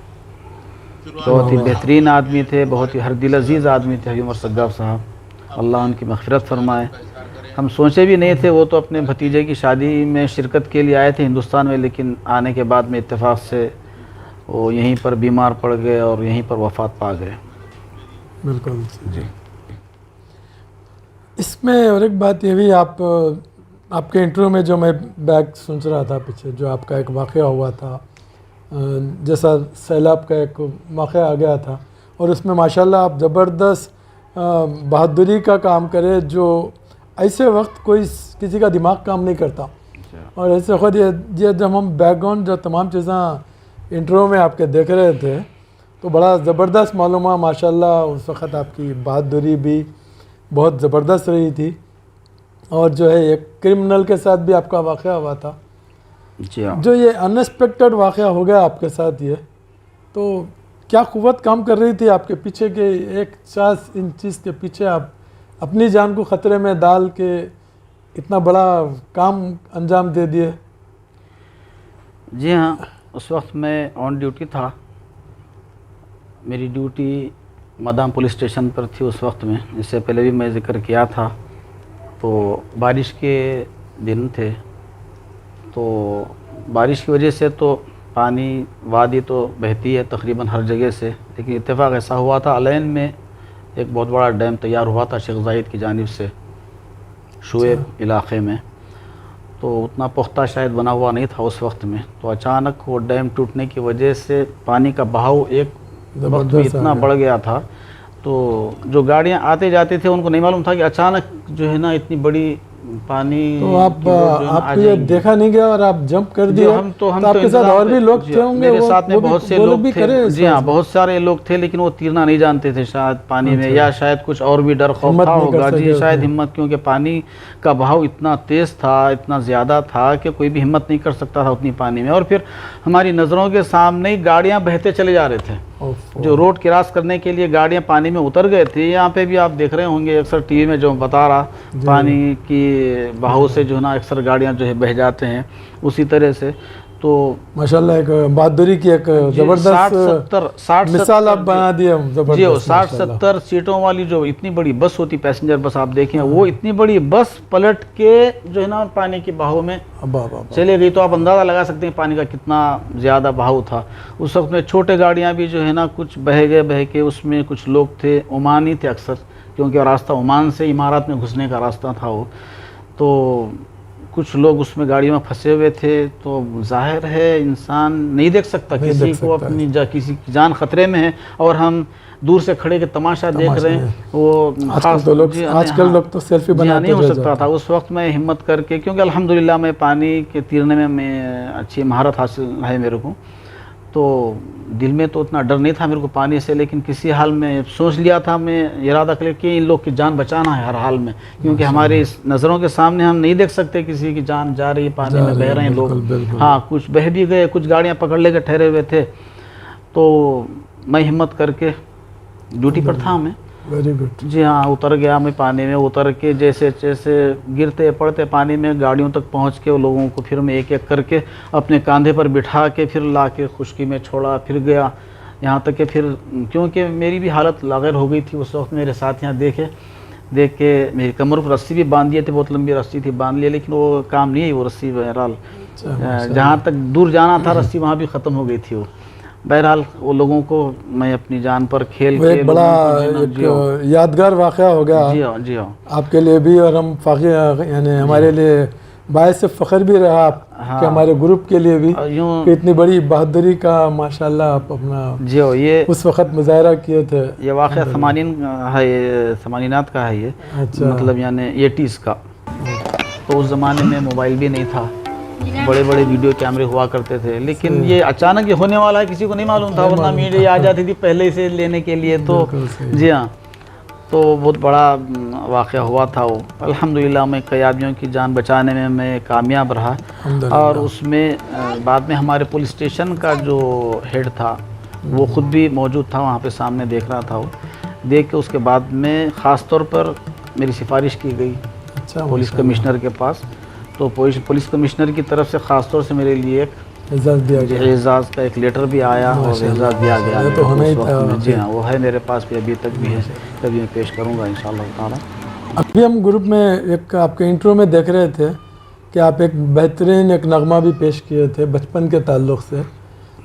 Speaker 2: बहुत ही बेहतरीन आदमी थे, बहुत ही हर दिल अजीज़ आदमी थे हबीब उमर सग्गाफ साहब, अल्लाह उनकी मग़फ़िरत फरमाए। हम सोचे भी नहीं थे, वो तो अपने भतीजे की शादी में शिरकत के लिए आए थे हिंदुस्तान में, लेकिन आने के बाद में इत्तेफाक से वो यहीं पर बीमार पड़ गए और यहीं पर वफ़ात पा गए।
Speaker 5: बिल्कुल जी। इसमें और एक बात ये भी, आपके इंटरव्यू में जो मैं बैक सुन रहा था पीछे, जो आपका एक वाक़या हुआ था, जैसा सैलाब का एक वाक़या आ गया था, और उसमें माशाल्लाह आप ज़बरदस्त बहादुरी का काम करे, जो ऐसे वक्त कोई किसी का दिमाग काम नहीं करता। और ऐसे ख़ुद ये जब हम बैकग्राउंड जो तमाम चीज़ें इंटरव्यू में आपके देख रहे थे, तो बड़ा ज़बरदस्त मालूम हुआ माशाल्लाह। उस वक़्त आपकी बहादुरी भी बहुत ज़बरदस्त रही थी, और जो है एक क्रिमिनल के साथ भी आपका वाक़या हुआ था।
Speaker 2: जी हाँ,
Speaker 5: जो ये अनएक्सपेक्टेड वाक़या हो गया आपके साथ, ये तो क्या क़ुव्वत काम कर रही थी आपके पीछे के एक चांस इन चीज़ के पीछे आप अपनी जान को ख़तरे में डाल के इतना बड़ा काम अंजाम दे दिए?
Speaker 2: जी हाँ, उस वक्त मैं ऑन ड्यूटी था। मेरी ड्यूटी मदाम पुलिस स्टेशन पर थी उस वक्त में, इससे पहले भी मैं ज़िक्र किया था। तो बारिश के दिन थे, तो बारिश की वजह से तो पानी वादी तो बहती है तकरीबन हर जगह से, लेकिन इत्तेफाक ऐसा हुआ था अलैन में एक बहुत बड़ा डैम तैयार हुआ था शेख ज़ायद की जानिब से शुएब इलाक़े में, तो उतना पुख्ता शायद बना हुआ नहीं था उस वक्त में। तो अचानक वो डैम टूटने की वजह से पानी का बहाव एक वक्त में इतना बढ़ गया था, तो जो गाड़ियाँ आते जाते थे उनको नहीं मालूम था कि अचानक जो है ना इतनी बड़ी पानी।
Speaker 5: तो आपको ये देखा नहीं गया और आप जंप कर दिए?
Speaker 2: हम तो
Speaker 5: आपके साथ और भी लोग थे होंगे?
Speaker 2: मेरे साथ में बहुत से लोग थे। जी हाँ, बहुत सारे लोग थे, लेकिन वो तैरना नहीं जानते थे शायद पानी में, या शायद कुछ और भी डर खौफ था होगा। जी शायद हिम्मत, क्योंकि पानी का बहाव इतना तेज़ था, इतना ज़्यादा था कि कोई भी हिम्मत नहीं कर सकता था उतनी पानी में। और फिर हमारी नज़रों के सामने ही गाड़ियाँ बहते चले जा रहे थे, जो रोड क्रॉस करने के लिए गाड़ियाँ पानी में उतर गए थे। यहाँ पे भी आप देख रहे होंगे अक्सर टीवी में जो बता रहा, पानी की बहाव से जो है ना अक्सर गाड़ियाँ जो है बह जाते हैं, उसी तरह से। तो
Speaker 5: माशाल्लाह एक बहादुरी की एक ज़बरदस्त 60 मिसाल आप बना दिए।
Speaker 2: जी, 60-70 सीटों वाली जो इतनी बड़ी बस होती, पैसेंजर बस आप देखें, वो इतनी बड़ी बस पलट के जो है ना पानी के बहाव में चले गई। तो आप अंदाज़ा लगा सकते हैं पानी का कितना ज़्यादा बहाव था उस वक्त में। छोटे गाड़ियाँ भी जो है ना कुछ बह के, उसमें कुछ लोग थे ओमानी थे अक्सर, क्योंकि रास्ता ओमान से इमारात में घुसने का रास्ता था वो। तो कुछ लोग उसमें गाड़ियों में फंसे हुए थे। तो जाहिर है इंसान नहीं देख सकता किसी को, अपनी किसी की जान ख़तरे में है और हम दूर से खड़े के तमाशा देख रहे हैं। वो
Speaker 5: आजकल लोग तो सेल्फी बनाते
Speaker 2: नहीं हो सकता था उस वक्त। मैं हिम्मत करके, क्योंकि अल्हम्दुलिल्लाह मैं पानी के तैरने में मैं अच्छी महारत हासिल है मेरे को, तो दिल में तो उतना डर नहीं था मेरे को पानी से, लेकिन किसी हाल में सोच लिया था, मैं इरादा कर कि इन लोग की जान बचाना है हर हाल में, क्योंकि हमारे इस नज़रों के सामने हम नहीं देख सकते किसी की जान जा रही है, पानी में बह रहे हैं लोग। हाँ, कुछ बह भी गए, कुछ गाड़ियाँ पकड़ लेकर ठहरे हुए थे। तो मैं हिम्मत करके ड्यूटी पर था मैं।
Speaker 5: Very good.
Speaker 2: जी हाँ, उतर गया मैं पानी में। उतर के जैसे जैसे गिरते पड़ते पानी में गाड़ियों तक पहुंच के वो लोगों को फिर मैं एक एक करके अपने कंधे पर बिठा के फिर ला के खुश्की में छोड़ा, फिर गया यहाँ तक कि फिर, क्योंकि मेरी भी हालत लाग़िर हो गई थी उस वक्त। मेरे साथ यहाँ देख के मेरी कमर पर रस्सी भी बांध दिए थे, बहुत लंबी रस्सी थी, बांध लिया, लेकिन वो काम नहीं है वो रस्सी। बहरहाल जहाँ तक दूर जाना था रस्सी वहाँ भी ख़त्म हो गई थी वो। बहरहाल वो लोगों को मैं अपनी जान पर खेल के
Speaker 5: एक बड़ा एक यादगार वाक़या हो गया।
Speaker 2: जी हाँ, जी हाँ, आपके
Speaker 5: लिए भी, और हम यानी हमारे लिए बायस से फ़ख्र भी रहा आप कि हमारे ग्रुप के लिए भी कि इतनी बड़ी बहादुरी का माशाल्लाह आप अपना
Speaker 2: जी हो ये उस
Speaker 5: वक़्त मुज़ाहरा किए थे।
Speaker 2: ये वाक़या 80 का है ये। अच्छा। मतलब यानी 80s का। तो उस ज़माने में मोबाइल भी नहीं था, बड़े बड़े वीडियो कैमरे हुआ करते थे, लेकिन ये अचानक ये होने वाला है किसी को नहीं मालूम था, वरना मीडिया आ जाती थी पहले से लेने के लिए। तो जी हाँ, तो बहुत बड़ा वाक़या हुआ था वो। अल्हम्दुलिल्लाह मैं कई आदमियों की जान बचाने में मैं कामयाब रहा। और उसमें बाद में हमारे पुलिस स्टेशन का जो हेड था वो ख़ुद भी मौजूद था वहाँ पे, सामने देख रहा था वो। देख के उसके बाद में ख़ास तौर पर मेरी सिफारिश की गई
Speaker 5: अच्छा,
Speaker 2: पुलिस
Speaker 5: माशाल्लाह।
Speaker 2: कमिश्नर के पास। तो पुलिस कमिश्नर की तरफ से ख़ास तौर से मेरे लिए एक
Speaker 5: एजाज़ दिया गया।
Speaker 2: एजाज़ का एक लेटर भी आया और
Speaker 5: माशाल्लाह,
Speaker 2: एजाज़ दिया गया
Speaker 5: ये
Speaker 2: मेरे
Speaker 5: तो
Speaker 2: को
Speaker 5: होना
Speaker 2: उस
Speaker 5: ही
Speaker 2: वक्त
Speaker 5: था
Speaker 2: में। जी
Speaker 5: वाकई।
Speaker 2: हाँ, वो है मेरे पास भी, अभी तक भी है, कभी मैं पेश करूँगा इंशाअल्लाह ताला।
Speaker 5: अभी हम ग्रुप में एक आपके इंट्रो में देख रहे थे कि आप एक बेहतरीन एक नगमा भी पेश किए थे बचपन के ताल्लुक़ से,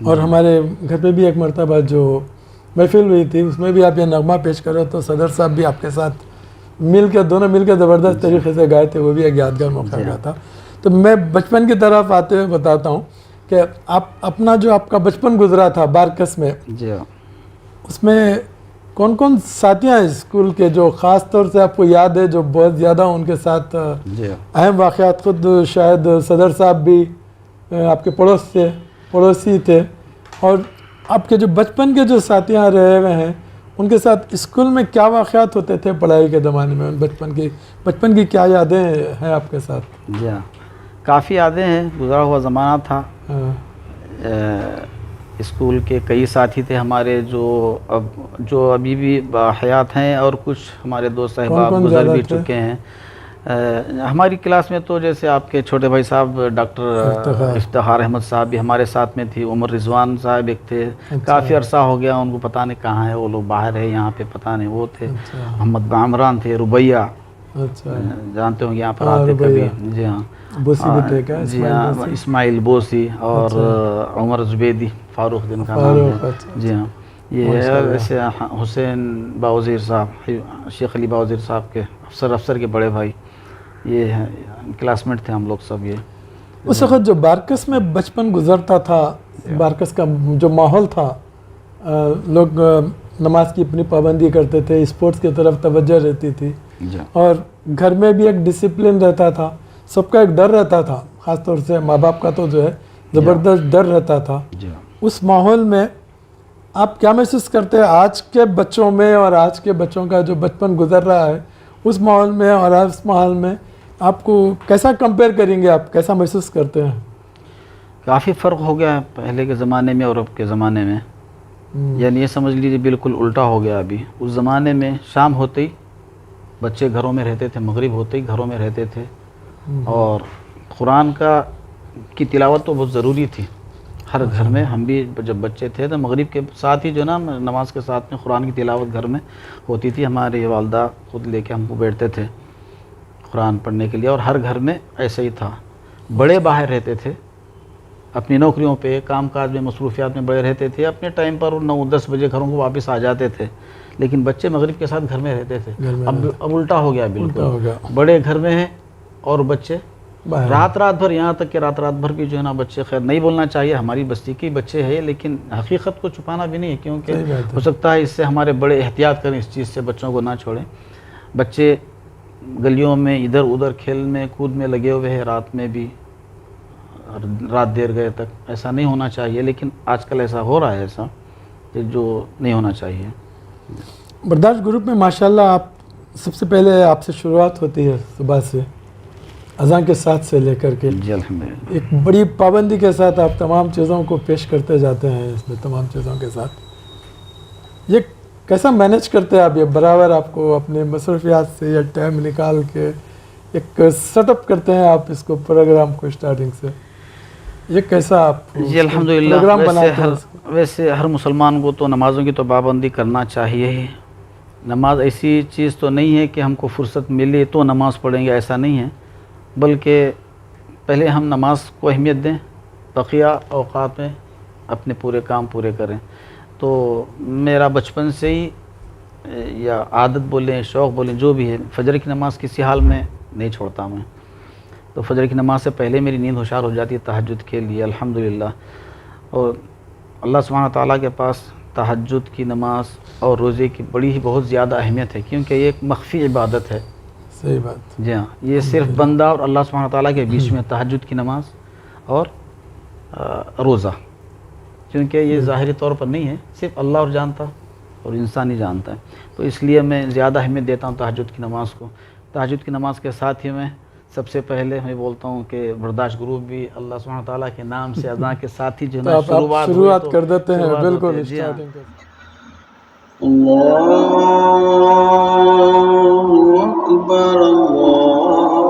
Speaker 5: और हमारे घर पे भी एक मरतबा जो महफिल हुई थी उसमें भी आप ये नगमा पेश कर रहे तो सदर साहब भी आपके साथ दोनों मिल के ज़बरदस्त तरीके से गाए थे, वो भी एक यादगार मौका गया था। तो मैं बचपन की तरफ आते हुए बताता हूँ कि आप अपना जो आपका बचपन गुजरा था बारकस में,
Speaker 2: जी हाँ।
Speaker 5: उसमें कौन कौन साथियाँ हैं स्कूल के जो ख़ास तौर से आपको याद है, जो बहुत ज़्यादा उनके साथ
Speaker 2: जी हाँ।
Speaker 5: अहम वाक़यात? ख़ुद शायद सदर साहब भी आपके पड़ोसी थे, और आपके जो बचपन के जो साथियाँ रहे हुए हैं उनके साथ स्कूल में क्या वाक़यात होते थे पढ़ाई के ज़माने में? बचपन की क्या यादें हैं आपके साथ?
Speaker 2: जी हाँ, काफ़ी यादें हैं, गुज़रा हुआ ज़माना था।
Speaker 5: हाँ,
Speaker 2: स्कूल के कई साथी थे हमारे जो अभी भी हयात हैं, और कुछ हमारे दोस्त साहिबाब
Speaker 5: कौन-कौन
Speaker 2: गुजर
Speaker 5: ज़्यादा
Speaker 2: भी
Speaker 5: थे?
Speaker 2: चुके हैं। हमारी क्लास में तो जैसे आपके छोटे भाई साहब डॉक्टर इफ्तिखार अहमद साहब भी हमारे साथ में थी, उमर रिजवान साहब एक थे, काफ़ी अरसा हो गया उनको, पता नहीं कहाँ है वो लोग, बाहर है यहाँ पे पता नहीं, वो थे। मोहम्मद बामरान थे, रुबैया
Speaker 5: अच्छा,
Speaker 2: जानते होंगे, यहाँ पर
Speaker 5: हाँ,
Speaker 2: आते
Speaker 5: रुबैया।
Speaker 2: कभी। जी हाँ,
Speaker 5: बोसी भी थे क्या?
Speaker 2: जी
Speaker 5: इस्माइल
Speaker 2: हाँ,
Speaker 5: बोसी?
Speaker 2: इस्माइल बोसी और उमर जुबैदी, फ़ारूक जिनका नाम
Speaker 5: फारूक,
Speaker 2: है।
Speaker 5: अच्छा,
Speaker 2: जी हाँ, ये है वैसे हुसैन बावज़ीर साहब, शेख अली बावज़ीर साहब के अफसर के बड़े भाई, ये हैं, क्लासमेट थे हम लोग सब। ये
Speaker 5: उस वक़्त जो बारकस में बचपन गुजरता था, बारकस का जो माहौल था, लोग नमाज की अपनी पाबंदी करते थे, स्पोर्ट्स की तरफ तवज्जो रहती थी, और घर में भी एक डिसिप्लिन रहता था, सबका एक डर रहता था, ख़ास तौर से माँ बाप का तो जो है ज़बरदस्त डर रहता था। उस माहौल में आप क्या महसूस करते हैं आज के बच्चों में, और आज के बच्चों का जो बचपन गुजर रहा है उस माहौल में और इस माहौल में आपको कैसा कंपेयर करेंगे, आप कैसा महसूस करते हैं?
Speaker 2: काफ़ी फ़र्क हो गया है पहले के ज़माने में और अब के ज़माने में। यानी ये समझ लीजिए बिल्कुल उल्टा हो गया अभी। उस ज़माने में शाम होते ही बच्चे घरों में रहते थे, मगरिब होते ही घरों में रहते थे, और कुरान की तिलावत तो बहुत ज़रूरी थी हर घर में। हम भी जब बच्चे थे तो मगरिब के साथ ही जो ना नमाज के साथ में कुरान की तिलावत घर में होती थी। हमारे वालदा खुद लेके हमको बैठते थे कुरान पढ़ने के लिए, और हर घर में ऐसे ही था। बड़े बाहर रहते थे, अपनी नौकरियों पे, कामकाज में, मसरूफियात में बड़े रहते थे, अपने टाइम पर 9-10 बजे घरों को वापस आ जाते थे, लेकिन बच्चे मगरिब के साथ घर में रहते थे। अब उल्टा हो गया बिल्कुल, बड़े घर में हैं और बच्चे रात भर, यहाँ तक कि रात भर भी जो है ना बच्चे, खैर नहीं बोलना चाहिए, हमारी बस्ती के बच्चे हैं, लेकिन हकीकत को छुपाना भी नहीं है, क्योंकि हो सकता है इससे हमारे बड़े एहतियात करें, इस चीज़ से बच्चों को ना छोड़ें। बच्चे गलियों में इधर उधर खेल में कूद में लगे हुए हैं, रात में भी, रात देर गए तक। ऐसा नहीं होना चाहिए, लेकिन आजकल ऐसा हो रहा है, ऐसा जो नहीं होना चाहिए।
Speaker 5: बर्दाश्त ग्रुप में माशाल्लाह आप सबसे पहले आपसे शुरुआत होती है सुबह से, अज़ान के साथ से लेकर के
Speaker 2: जी अल्हम्दुलिल्लाह।
Speaker 5: एक बड़ी पाबंदी के साथ आप तमाम चीज़ों को पेश करते जाते हैं, इसमें तमाम चीज़ों के साथ ये कैसा मैनेज करते हैं आप? ये बराबर आपको अपने मसरूफियात से या टाइम निकाल के एक सेटअप करते हैं आप इसको, प्रोग्राम को स्टार्टिंग से, ये कैसा आप
Speaker 2: जी अल्हम्दुलिल्लाह।
Speaker 5: प्रोग्राम बनाते हैं?
Speaker 2: वैसे हर मुसलमान को तो नमाज़ों की तो पाबंदी करना चाहिए ही। नमाज ऐसी चीज़ तो नहीं है कि हमको फुर्सत मिले तो नमाज़ पढ़ेंगे, ऐसा नहीं है, बल्कि पहले हम नमाज को अहमियत दें, बकिया औक़ात में अपने पूरे काम पूरे करें। तो मेरा बचपन से ही, या आदत बोलें, शौक़ बोलें, जो भी है, फ़जर की नमाज़ किसी हाल में नहीं छोड़ता मैं। तो फ़जर की नमाज़ से पहले मेरी नींद होशियार हो जाती है तहज्जुद के लिए, अल्हम्दुलिल्लाह। और अल्लाह सुब्हानहू व तआला के पास तहज्जुद की नमाज़ और रोज़े की बड़ी ही बहुत ज़्यादा अहमियत है, क्योंकि ये एक मख्फ़ी इबादत है।
Speaker 5: सही बात।
Speaker 2: जी हाँ, ये सिर्फ बंदा और अल्लाह सुब्हानहू व तआला के बीच में तहज्जुद की नमाज़ और रोज़ा, क्योंकि ये ज़ाहिरी तौर पर नहीं है, सिर्फ अल्लाह और जानता और इंसान ही जानता है। तो इसलिए मैं ज़्यादा अहमियत देता हूँ तहज्जुद की नमाज़ को। तहज्जुद की नमाज़ के साथ ही मैं सबसे पहले मैं बोलता हूँ कि बर्दाश्त ग्रुप भी अल्लाह सुब्हानहू व तआला के नाम से अज़ान के साथ ही जो
Speaker 5: तो आप शुरुआत कर देते हैं, बिल्कुल
Speaker 2: जी हाँ।
Speaker 5: स्टार्टिंग
Speaker 4: अल्लाहु अकबर, अल्लाहु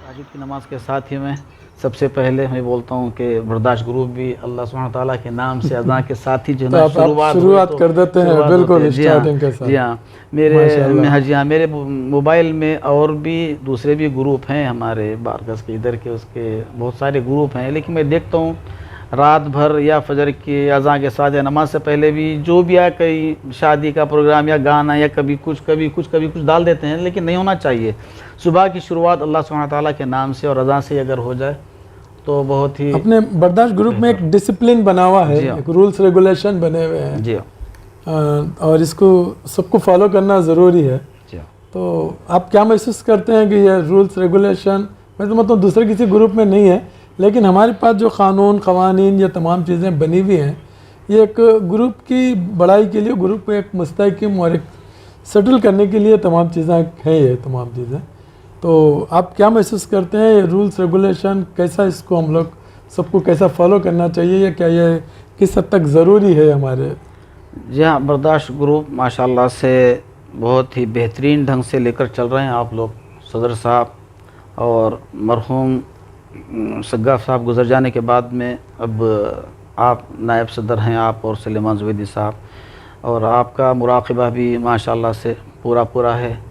Speaker 2: ताजुद की नमाज के साथ ही मैं सबसे पहले मैं बोलता हूँ कि बर्दाश्त ग्रुप भी अल्लाह सुब्हानहू ताला के नाम से अज़ान के साथ ही जो है
Speaker 5: तो
Speaker 2: ना
Speaker 5: आप शुरुआत कर देते हैं,
Speaker 2: शुरुआत
Speaker 5: बिल्कुल
Speaker 2: होती है। जी हाँ,
Speaker 5: स्टार्टिंग के साथ।
Speaker 2: जी हाँ मेरे
Speaker 5: माशाल्लाह।
Speaker 2: हाँ जी हाँ मेरे मोबाइल में और भी दूसरे भी ग्रुप हैं हमारे बारगस के इधर के उसके बहुत सारे ग्रुप हैं, लेकिन मैं देखता हूँ रात भर या फजर की अज़ान के साथ या नमाज से पहले भी जो भी आए कहीं शादी का प्रोग्राम या गाना या कभी कुछ डाल देते हैं, लेकिन नहीं होना चाहिए। सुबह की शुरुआत अल्लाह सुब्हानहू ताला के नाम से और अज़ान से अगर हो जाए तो बहुत ही
Speaker 5: अपने बर्दाश्त ग्रुप में एक डिसिप्लिन बना हुआ है,
Speaker 2: जी हाँ।
Speaker 5: एक रूल्स रेगुलेशन बने हुए हैं,
Speaker 2: जी हाँ,
Speaker 5: और इसको सबको फॉलो करना ज़रूरी है।
Speaker 2: जी हाँ।
Speaker 5: तो आप क्या महसूस करते हैं कि ये रूल्स रेगुलेशन मैं तो मतलब दूसरे किसी ग्रुप में नहीं है, लेकिन हमारे पास जो कानून क़वानीन ये तमाम चीज़ें बनी हुई हैं, ये एक ग्रुप की बढ़ाई के लिए, ग्रुप को एक मुस्तहकम और एक सेटल करने के लिए तमाम चीज़ें हैं, ये तमाम चीज़ें। तो आप क्या महसूस करते हैं ये रूल्स रेगुलेशन कैसा, इसको हम लोग सबको कैसा फॉलो करना चाहिए, या क्या ये किस हद तक ज़रूरी है हमारे?
Speaker 2: जी हाँ, बर्दाश्त ग्रुप माशाल्लाह से बहुत ही बेहतरीन ढंग से लेकर चल रहे हैं आप लोग। सदर साहब और मरहूम सग्गाफ साहब गुजर जाने के बाद में अब आप नायब सदर हैं, आप और सलेमान ज़ुबैदी साहब, और आपका मुराक़बा भी माशाल्लाह से पूरा है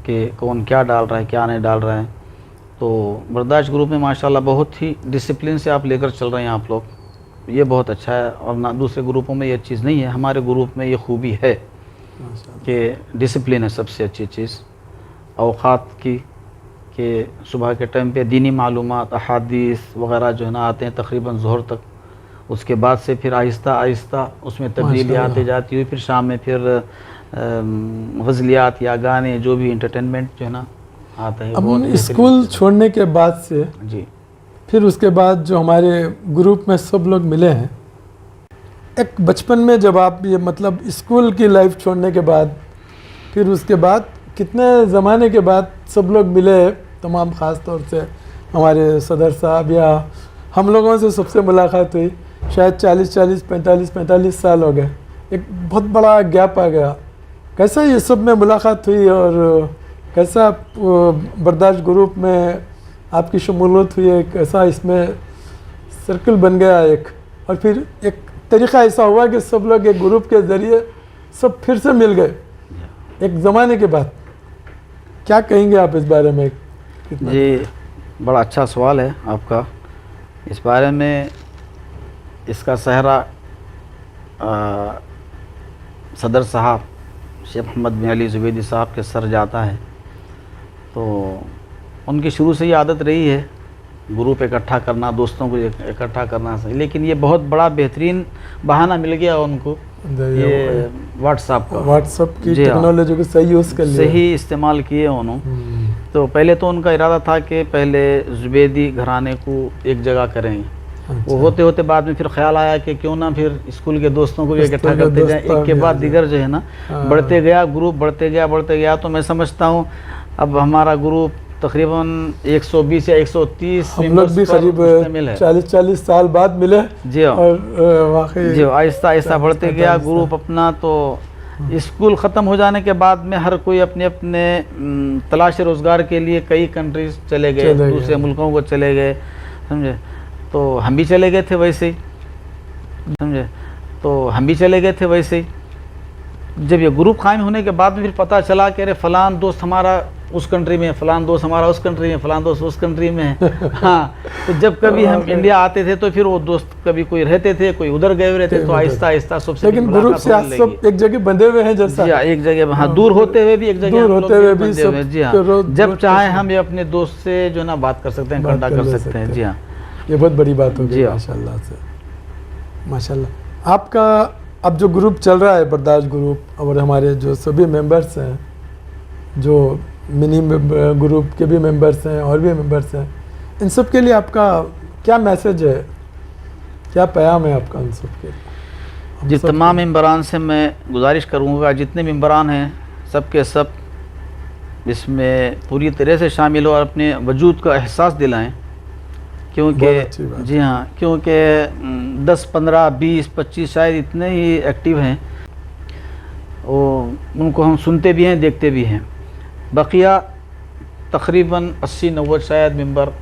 Speaker 2: कि कौन क्या डाल रहा है क्या नहीं डाल रहा है। तो बर्दाश्त ग्रुप में माशाल्लाह बहुत ही डिसिप्लिन से आप लेकर चल रहे हैं आप लोग, ये बहुत अच्छा है। और ना दूसरे ग्रुपों में ये चीज़ नहीं है, हमारे ग्रुप में ये खूबी है कि डिसिप्लिन है सबसे अच्छी चीज़। औक़ात की कि सुबह के टाइम पे दीनी मालूमात अहादीस वग़ैरह जो है ना आते हैं तकरीबन ज़ोहर तक, उसके बाद से फिर आहिस्ता आहिस्ता उसमें तब्दीली आती जाती हुई फिर शाम में फिर गज़लियात या गाने जो भी इंटरटेनमेंट जो है ना आता है।
Speaker 5: अब स्कूल छोड़ने के बाद से
Speaker 2: जी
Speaker 5: फिर उसके बाद जो हमारे ग्रुप में सब लोग मिले हैं, एक बचपन में जब आप ये मतलब स्कूल की लाइफ छोड़ने के बाद फिर उसके बाद कितने ज़माने के बाद सब लोग मिले तमाम, ख़ास तौर से हमारे सदर साहब या हम लोगों से सबसे मुलाकात हुई शायद 45 साल हो गए, एक बहुत बड़ा गैप आ गया। कैसा ये सब में मुलाकात हुई और कैसा बर्दाश्त ग्रुप में आपकी शमूलियत हुई है, कैसा इसमें सर्कल बन गया एक, और फिर एक तरीक़ा ऐसा हुआ कि सब लोग एक ग्रुप के ज़रिए सब फिर से मिल गए एक ज़माने के बाद। क्या कहेंगे आप इस बारे में?
Speaker 2: जी बड़ा अच्छा सवाल है आपका। इस बारे में इसका सहरा सदर साहब शेख मोहम्मद बिन अली ज़ुबैदी साहब के सर जाता है। तो उनकी शुरू से ही आदत रही है ग्रुप इकट्ठा करना, दोस्तों को इकट्ठा करना सही, लेकिन ये बहुत बड़ा बेहतरीन बहाना मिल गया उनको, ये व्हाट्सएप
Speaker 5: की टेक्नोलॉजी को सही यूज़ कर लिया,
Speaker 2: सही इस्तेमाल किए उन्होंने। तो पहले तो उनका इरादा था कि पहले ज़ुबैदी घराने को एक जगह करेंगे।
Speaker 5: अच्छा।
Speaker 2: वो होते होते बाद में फिर ख्याल आया कि क्यों ना फिर स्कूल के दोस्तों को भी इकट्ठा करते जाएं, एक के बाद दिगर जो है ना बढ़ते गया, ग्रुप बढ़ते गया। तो मैं समझता हूँ अब हमारा ग्रुप तकरीबन 120 या 130
Speaker 5: हम लोग भी करीब 40 साल बाद मिले।
Speaker 2: जी हाँ,
Speaker 5: और वाकई
Speaker 2: जी आहिस्ता आहिस्ता बढ़ते गया ग्रुप अपना। तो स्कूल ख़त्म हो जाने के बाद में हर कोई अपने अपने तलाश रोज़गार के लिए कई कंट्रीज चले गए, दूसरे मुल्कों को चले गए, समझे। तो हम भी चले गए थे वैसे ही, समझे। तो हम भी चले गए थे वैसे ही। जब ये ग्रुप कायम होने के बाद में फिर पता चला कि अरे फ़लान दोस्त हमारा उस कंट्री में, फ़लान दोस्त हमारा उस कंट्री में, फ़लान दोस्त उस कंट्री में है। हाँ, तो जब कभी हम इंडिया आते थे तो फिर वो दोस्त कभी कोई रहते थे, कोई उधर गए हुए रहते, तो आहिस्ता आहिस्ता सबसे
Speaker 5: लेकिन ग्रुप से आज सब एक जगह बंधे हुए हैं जैसा।
Speaker 2: जी हाँ, एक जगह, हाँ, दूर होते हुए भी एक जगह,
Speaker 5: दूर होते हुए भी सब।
Speaker 2: जी हाँ, जब चाहे हम ये अपने दोस्त से जो ना बात कर सकते हैं, कांटेक्ट कर सकते हैं। जी हाँ,
Speaker 5: ये बहुत बड़ी बात होगी
Speaker 2: जी हाँ।
Speaker 5: माशाल्लाह से, माशाल्लाह। आपका अब जो ग्रुप चल रहा है बर्दाश्त ग्रुप, और हमारे जो सभी मेंबर्स हैं, जो मिनी ग्रुप के भी मेंबर्स हैं और भी मेंबर्स हैं, इन सब के लिए आपका क्या मैसेज है क्या प्याम है आपका उन सब के? हम
Speaker 2: जी
Speaker 5: सब-
Speaker 2: तमाम मेम्बरान से मैं गुजारिश करूँगा जितने मेम्बरान हैं सब के सब इसमें पूरी तरह से शामिल हो और अपने वजूद का एहसास दिलाएं,
Speaker 5: बहुत
Speaker 2: क्योंकि
Speaker 5: अच्छी बात।
Speaker 2: जी हाँ, क्योंकि 10 15 20 25 शायद इतने ही एक्टिव हैं, वो उनको हम सुनते भी हैं देखते भी हैं। बकिया तकरीबन 80 90 शायद मेंबर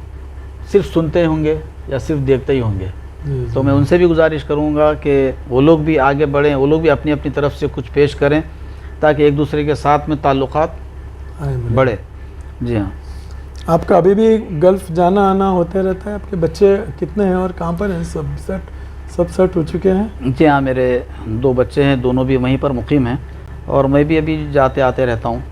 Speaker 2: सिर्फ सुनते होंगे या सिर्फ देखते ही होंगे।
Speaker 5: जी,
Speaker 2: तो मैं उनसे भी गुजारिश करूंगा कि वो लोग भी आगे बढ़ें, वो लोग भी अपनी अपनी तरफ से कुछ पेश करें ताकि एक दूसरे के साथ में ताल्लुकात
Speaker 5: आए मिले।
Speaker 2: बढ़े। जी हाँ।
Speaker 5: आपका अभी भी गल्फ जाना आना होते रहता है? आपके बच्चे कितने हैं और कहाँ पर हैं? सब सेट हो चुके हैं?
Speaker 2: जी हाँ, मेरे 2 बच्चे हैं, दोनों भी वहीं पर मुकीम हैं और मैं भी अभी जाते आते रहता हूँ।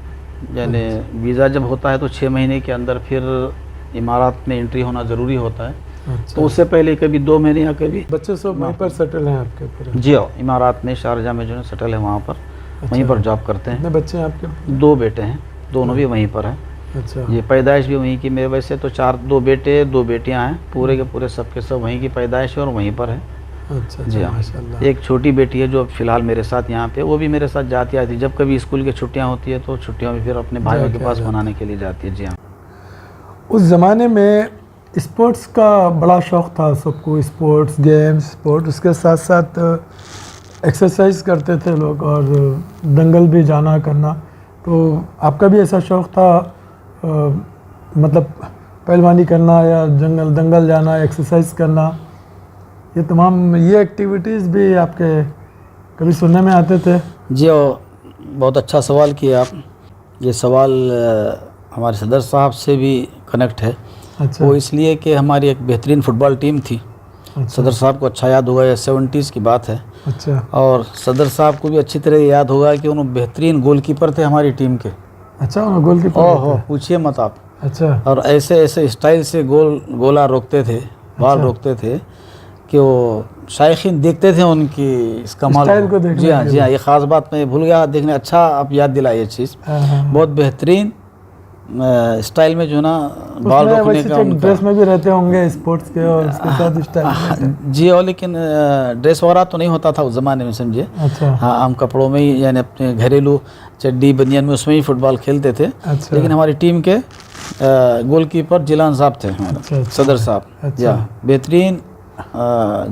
Speaker 2: यानी वीज़ा जब होता है तो 6 महीने के अंदर फिर इमारात में एंट्री होना ज़रूरी होता है,
Speaker 5: अच्छा।
Speaker 2: तो उससे पहले कभी 2 महीने या कभी।
Speaker 5: बच्चे सब वहीं पर सेटल हैं आपके पूरे?
Speaker 2: जी हाँ, इमारात में शारजा में जो है सेटल है वहाँ पर, वहीं पर जॉब करते हैं।
Speaker 5: कितने बच्चे हैं आपके?
Speaker 2: 2 बेटे हैं, दोनों भी वहीं पर हैं।
Speaker 5: अच्छा।
Speaker 2: ये पैदाइश भी वहीं की, मेरे वैसे तो 2 बेटे 2 बेटियां हैं, पूरे के पूरे सब के सब वहीं की पैदाइश है और वहीं पर है।
Speaker 5: अच्छा
Speaker 2: जी हाँ।
Speaker 5: माशाल्लाह।
Speaker 2: एक छोटी बेटी है जो फ़िलहाल मेरे साथ यहाँ पे, वो भी मेरे साथ जाती आती, जब कभी स्कूल की छुट्टियाँ होती है तो छुट्टियों में फिर अपने भाइयों के
Speaker 5: जाके आ
Speaker 2: पास
Speaker 5: जाती है।
Speaker 2: मनाने के लिए जाती है। जी हाँ।
Speaker 5: उस ज़माने में स्पोर्ट्स का बड़ा शौक़ था सबको, स्पोर्ट्स गेम्स स्पोर्ट, उसके साथ साथ एक्सरसाइज करते थे लोग और दंगल भी जाना करना। तो आपका भी ऐसा शौक़ था मतलब पहलवानी करना या दंगल जाना, एक्सरसाइज करना, ये तमाम ये एक्टिविटीज़ भी आपके कभी सुनने में आते थे?
Speaker 2: जी बहुत अच्छा सवाल किया आप। ये सवाल हमारे सदर साहब से भी कनेक्ट है।
Speaker 5: अच्छा।
Speaker 2: वो इसलिए कि हमारी एक बेहतरीन फ़ुटबॉल टीम थी।
Speaker 5: अच्छा।
Speaker 2: सदर साहब को अच्छा याद होगा, ये 70s की बात है।
Speaker 5: अच्छा।
Speaker 2: और सदर साहब को भी अच्छी तरह याद होगा कि उन्होंने बेहतरीन गोलकीपर थे हमारी टीम के।
Speaker 5: अच्छा, गोलकीपर
Speaker 2: ओहो,
Speaker 5: थे।
Speaker 2: पूछिए मत आप।
Speaker 5: अच्छा।
Speaker 2: और ऐसे ऐसे स्टाइल से गोला रोकते थे, बॉल रोकते थे कि वो शायकीन देखते थे उनकी इस कमाल
Speaker 5: स्टाइल को देखने
Speaker 2: जी हाँ,
Speaker 5: के
Speaker 2: जी हाँ, ये ख़ास बात मैं भूल गया देखने। अच्छा आप याद दिलाए ये चीज़।
Speaker 5: हाँ।
Speaker 2: बहुत बेहतरीन स्टाइल में जो है ना बॉल
Speaker 5: उसमें
Speaker 2: रोकने
Speaker 5: वैसे
Speaker 2: का
Speaker 5: चेक
Speaker 2: उनका।
Speaker 5: ड्रेस में भी रहते होंगे स्पोर्ट्स के और उसके साथ स्टाइल।
Speaker 2: जी और लेकिन ड्रेस वगैरह तो नहीं होता था उस ज़माने में, समझिए।
Speaker 5: अच्छा।
Speaker 2: हाँ, आम कपड़ों में ही, यानी अपने घरेलू चड्डी बनियान में, उसमें ही फुटबॉल खेलते थे।
Speaker 5: अच्छा।
Speaker 2: लेकिन हमारी टीम के गोलकीपर जिलान साहब थे हमारे,
Speaker 5: अच्छा।
Speaker 2: सदर साहब।
Speaker 5: अच्छा।
Speaker 2: या बेहतरीन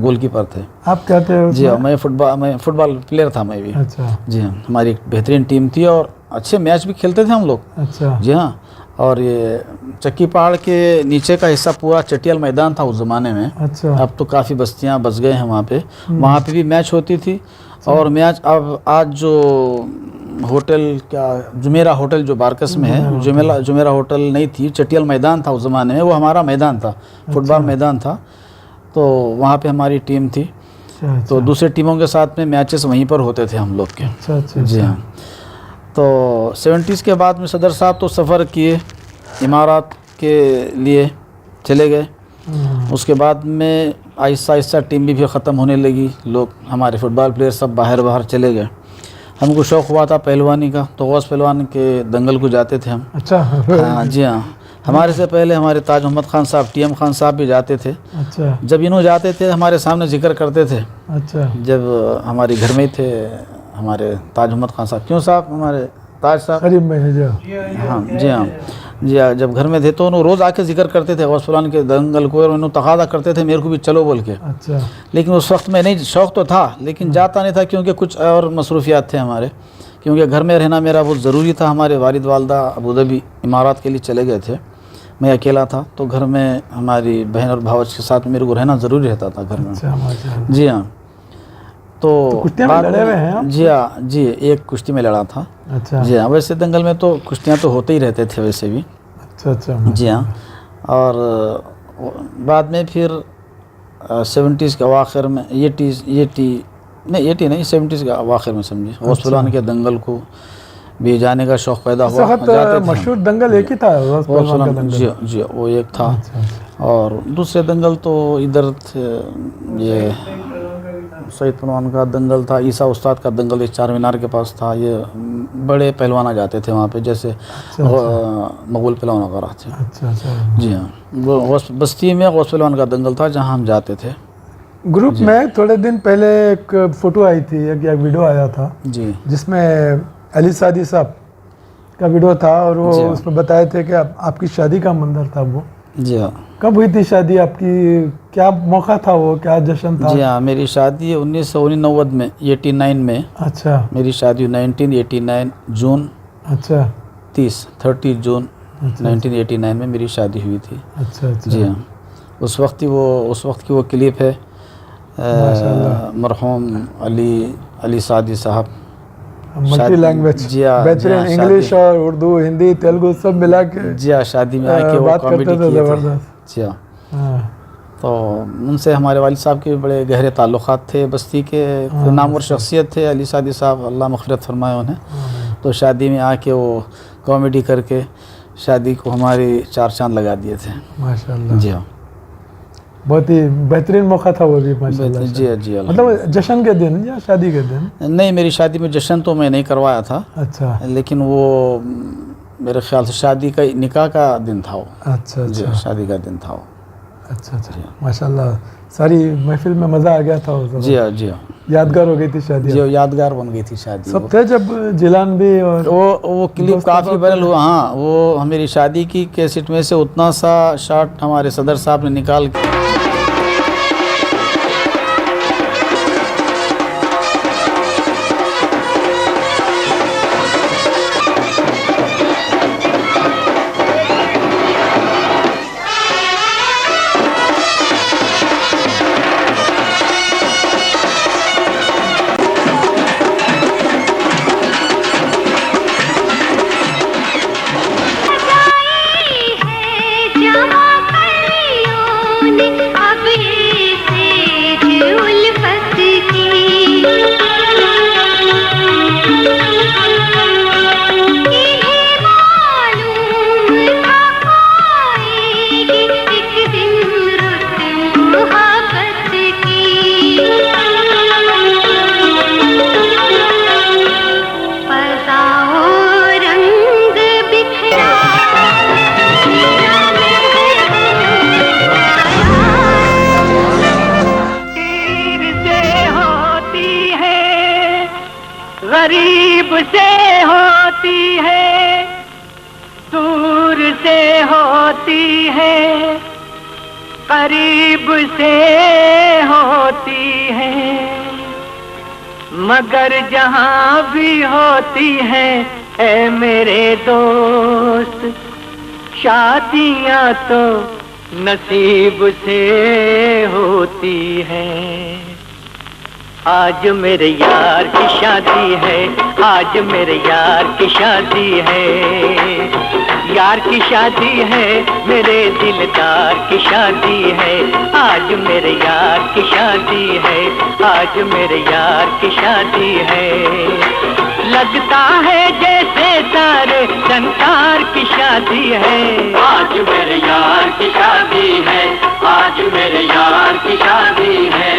Speaker 2: गोलकीपर थे।
Speaker 5: आप कहते हो?
Speaker 2: जी हाँ, मैं फुटबॉल प्लेयर था मैं भी।
Speaker 5: अच्छा।
Speaker 2: जी हाँ, हमारी एक बेहतरीन टीम थी और अच्छे मैच भी खेलते थे हम लोग।
Speaker 5: अच्छा।
Speaker 2: जी हाँ। और ये चक्की पहाड़ के नीचे का हिस्सा पूरा चटियाल मैदान था उस ज़माने में।
Speaker 5: अच्छा।
Speaker 2: अब तो काफ़ी बस्तियां बस गए हैं वहाँ पे। वहाँ पे भी मैच होती थी। और मैच अब आज जो होटल क्या जुमेरा होटल जो बारकस में है, जुमेरा होटल नहीं थी, चटियाल मैदान था उस ज़माने में, वो हमारा मैदान था, फुटबॉल मैदान था। तो वहाँ पे हमारी टीम थी।
Speaker 5: अच्छा।
Speaker 2: तो दूसरे टीमों के साथ में मैचेस वहीं पर होते थे हम लोग के।
Speaker 5: अच्छा। अच्छा।
Speaker 2: जी हाँ। तो 70s के बाद में सदर साहब तो सफ़र किए, इमारात के लिए चले गए। उसके बाद में आहिस्ता आहिस्ता टीम भी ख़त्म होने लगी, लोग हमारे फुटबॉल प्लेयर सब बाहर चले गए। हमको शौक़ हुआ था पहलवानी का, तो गौस पहलवान के दंगल को जाते थे हम।
Speaker 5: अच्छा।
Speaker 2: हाँ जी हाँ, हमारे से पहले हमारे ताज मोहम्मद खान साहब, TM खान साहब भी जाते थे।
Speaker 5: अच्छा।
Speaker 2: जब इन्हों जाते थे हमारे सामने जिक्र करते थे।
Speaker 5: अच्छा।
Speaker 2: जब हमारे घर में थे हमारे ताज मोहम्मद खान साहब, क्यों साहब, हमारे ताज साहब।
Speaker 5: करीब में है जो।
Speaker 2: हाँ जी हाँ, जी हाँ, जब घर में थे तो उन्होंने रोज़ आके जिक्र करते थे गौस पहलवान के दंगल को, और उन्होंने तकादा करते थे मेरे को भी चलो बोल के।
Speaker 5: अच्छा।
Speaker 2: लेकिन उस वक्त में नहीं, शौक़ तो था लेकिन जाता नहीं था, क्योंकि कुछ और मसरूफियात थे हमारे, क्योंकि घर में रहना मेरा बहुत ज़रूरी था। हमारे वालिद वालदा अबू धाबी इमारात के लिए चले गए थे, मैं अकेला था, तो घर में हमारी बहन और भावच के साथ मेरे को रहना ज़रूरी रहता था घर में।
Speaker 5: अच्छा माशाल्लाह।
Speaker 2: जी हाँ। तो
Speaker 5: कुश्तियाँ में लड़े हुए हैं आप?
Speaker 2: जी हाँ, जी एक कुश्ती में लड़ा था।
Speaker 5: अच्छा।
Speaker 2: जी हाँ, वैसे दंगल में तो कुश्तियाँ तो होते ही रहते थे वैसे भी।
Speaker 5: अच्छा। अच्छा।
Speaker 2: जी हाँ। और बाद में फिर 70s के अवाखिर में, 70s के अवाखिर में समझिए, गौस पहलवान के दंगल को भी जाने का शौक़ पैदा हुआ।
Speaker 5: वक्त मशहूर दंगल एक ही था, गौस पहलवान का दंगल।
Speaker 2: जी जी, वो एक था।
Speaker 5: अच्छा।
Speaker 2: और दूसरे दंगल तो इधर थे, ये सईद पहलवान का दंगल था, ईसा उस्ताद का दंगल इस चार मीनार के पास था। ये बड़े पहलवान आ जाते थे वहाँ पे, जैसे मकबूल पहलवान वगैरह थे।
Speaker 5: अच्छा। अच्छा।
Speaker 2: जी हाँ, वो बस्ती में गौस पहलवान का दंगल था जहाँ हम जाते थे।
Speaker 5: ग्रुप में थोड़े दिन पहले एक फ़ोटो आई थी, एक वीडियो आया था
Speaker 2: जी
Speaker 5: जिसमें अली सादी साहब का वीडियो था और वो
Speaker 2: जी हाँ।
Speaker 5: उसमें बताए थे कि आपकी शादी का मंजर था वो।
Speaker 2: जी हाँ।
Speaker 5: कब हुई थी शादी आपकी, क्या मौका था वो, क्या जश्न था?
Speaker 2: जी हाँ, मेरी शादी 1989 में 89 में
Speaker 5: अच्छा
Speaker 2: मेरी शादी 1989 जून
Speaker 5: अच्छा
Speaker 2: 30 जून 1989 में मेरी शादी हुई थी।
Speaker 5: अच्छा अच्छा
Speaker 2: जी हाँ, उस वक्त की वो क्लिप है
Speaker 5: माशाल्लाह।
Speaker 2: मरहूम अली सादी साहब
Speaker 5: मल्टी
Speaker 2: शादी-
Speaker 5: लैंग्वेज
Speaker 2: जी हाँ,
Speaker 5: बेहतरीन,
Speaker 2: जी हाँ,
Speaker 5: इंग्लिश
Speaker 2: शादी-
Speaker 5: और उर्दू हिंदी तेलुगु सब मिला के
Speaker 2: जी हाँ, शादी में आके वो
Speaker 5: बात करते
Speaker 2: कॉमेडी
Speaker 5: थे
Speaker 2: किए थे।
Speaker 5: ज़बरदस्त।
Speaker 2: जी हाँ,
Speaker 5: हाँ
Speaker 2: तो उनसे हमारे वालिद साहब के बड़े गहरे ताल्लुक़ात थे, बस्ती के नामवर शख्सियत थे अली सादी साहब, अल्लाह मग़फ़िरत फरमाए उन्हें। तो शादी में आके वो कॉमेडी करके शादी को हमारी 4 चांद लगा दिए थे।
Speaker 5: माशाल्लाह,
Speaker 2: जी हाँ,
Speaker 5: बहुत ही बेहतरीन मौका था वो भी माशाल्लाह।
Speaker 2: जी हाँ, जी हाँ।
Speaker 5: मतलब जश्न के दिन या शादी के दिन?
Speaker 2: नहीं, मेरी शादी में जश्न तो मैं नहीं करवाया था,
Speaker 5: अच्छा
Speaker 2: लेकिन वो मेरे ख्याल से शादी का निकाह का दिन था वो।
Speaker 5: अच्छा
Speaker 2: जी
Speaker 5: अच्छा
Speaker 2: हाँ, शादी का दिन था वो।
Speaker 5: अच्छा अच्छा माशाल्लाह, सारी महफिल में मज़ा आ गया था वो
Speaker 2: जी हाँ, जी हाँ,
Speaker 5: यादगार हो गई थी शादी।
Speaker 2: जी यादगार बन गई थी शादी।
Speaker 5: सब थे जब जिलान भी और
Speaker 2: वो क्लिप काफ़ी वायरल हुआ। हाँ, वो मेरी शादी की कैसेट में से उतना सा शॉट हमारे सदर साहब ने निकाल के
Speaker 6: गरीब से होती है, दूर से होती है, करीब से होती है, मगर जहाँ भी होती है ऐ मेरे दोस्त, शादियाँ तो नसीब से होती है। आज मेरे यार की शादी है, आज मेरे यार की शादी है, यार की शादी है, मेरे दिलदार की शादी है, आज मेरे यार की शादी है, आज मेरे यार की शादी है। लगता है जैसे सारे संसार की शादी है, आज मेरे यार की शादी है, आज मेरे यार की शादी है।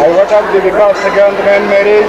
Speaker 7: I what of the because second man marriage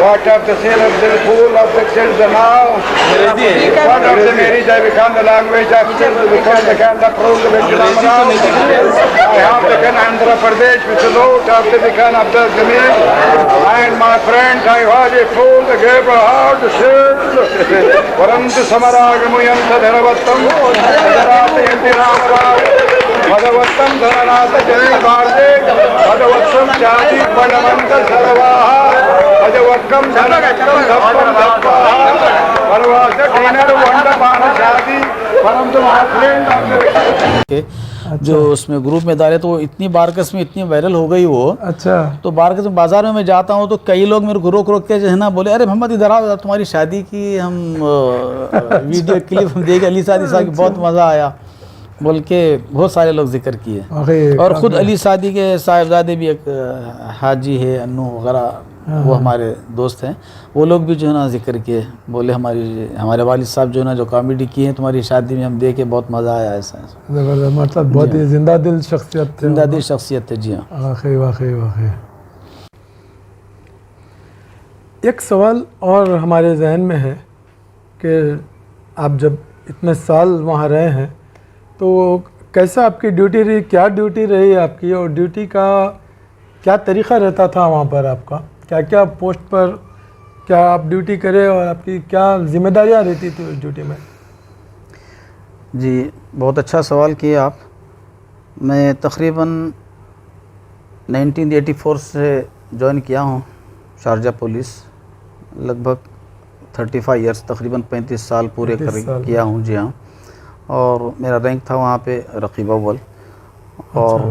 Speaker 7: what of the sale of the pool of the children now, what of the marriage I become the language of children because I can approve the Islam now. I have taken Andhra Pradesh with the note of the Vikan Abdul Jamil and my friends I was a fool the gave a hard shirt Varantu Samaragamuyansa Dharavattam Dharat Yantiramara Bhagavatam Dharanata Jai Bharde Bhagavatam Jati Padamanta Saravaha Bhagavatam Dhanakam Dhappam Dhappaha Parvasa Dinner Vandamana Shadi From the my friend of the
Speaker 2: के जो उसमें group में डाले तो वो इतनी बारकस में इतनी वायरल हो गई वो।
Speaker 5: अच्छा
Speaker 2: तो बारकस में बाजार में मैं जाता हूँ तो कई लोग मेरे को रोक रोक के जो है ना बोले, अरे मोहम्मद इधर आओ, तुम्हारी शादी की हम वीडियो क्लिप हम देखे अली सादी साहब की, बहुत मज़ा आया बोल के बहुत सारे लोग जिक्र किए।
Speaker 5: वाकई
Speaker 2: और ख़ुद अली सादी के साहिबजादे भी एक हाजी है अन्नू वगैरह, वो हमारे दोस्त हैं, वो लोग भी जो है ना जिक्र किए, बोले हमारे वालिद साहब जो है ना जो कॉमेडी की है तुम्हारी शादी में हम देखे बहुत मज़ा आया। ऐसा
Speaker 5: ज़बरदस्त, मतलब बहुत ही जिंदा दिल शख्सियत थे,
Speaker 2: जिंदा दिल शख्सियत है। जी हाँ,
Speaker 5: वाकई वाकई वाकई। एक सवाल और हमारे जहन में है कि आप जब इतने साल वहाँ रहे हैं तो कैसा आपकी ड्यूटी रही, क्या ड्यूटी रही आपकी, और ड्यूटी का क्या तरीक़ा रहता था वहाँ पर आपका, क्या क्या पोस्ट पर क्या आप ड्यूटी करें और आपकी क्या जिम्मेदारियाँ रहती थी उस ड्यूटी में?
Speaker 2: जी बहुत अच्छा सवाल किया आप। मैं तकरीबन 1984 से ज्वाइन किया हूँ शारजा पुलिस, लगभग 35 इयर्स, तकरीबन 35 साल पूरे
Speaker 5: 35 साल
Speaker 2: किया हूँ। जी हाँ, और मेरा रैंक था वहाँ पे रकीब अव्वल। और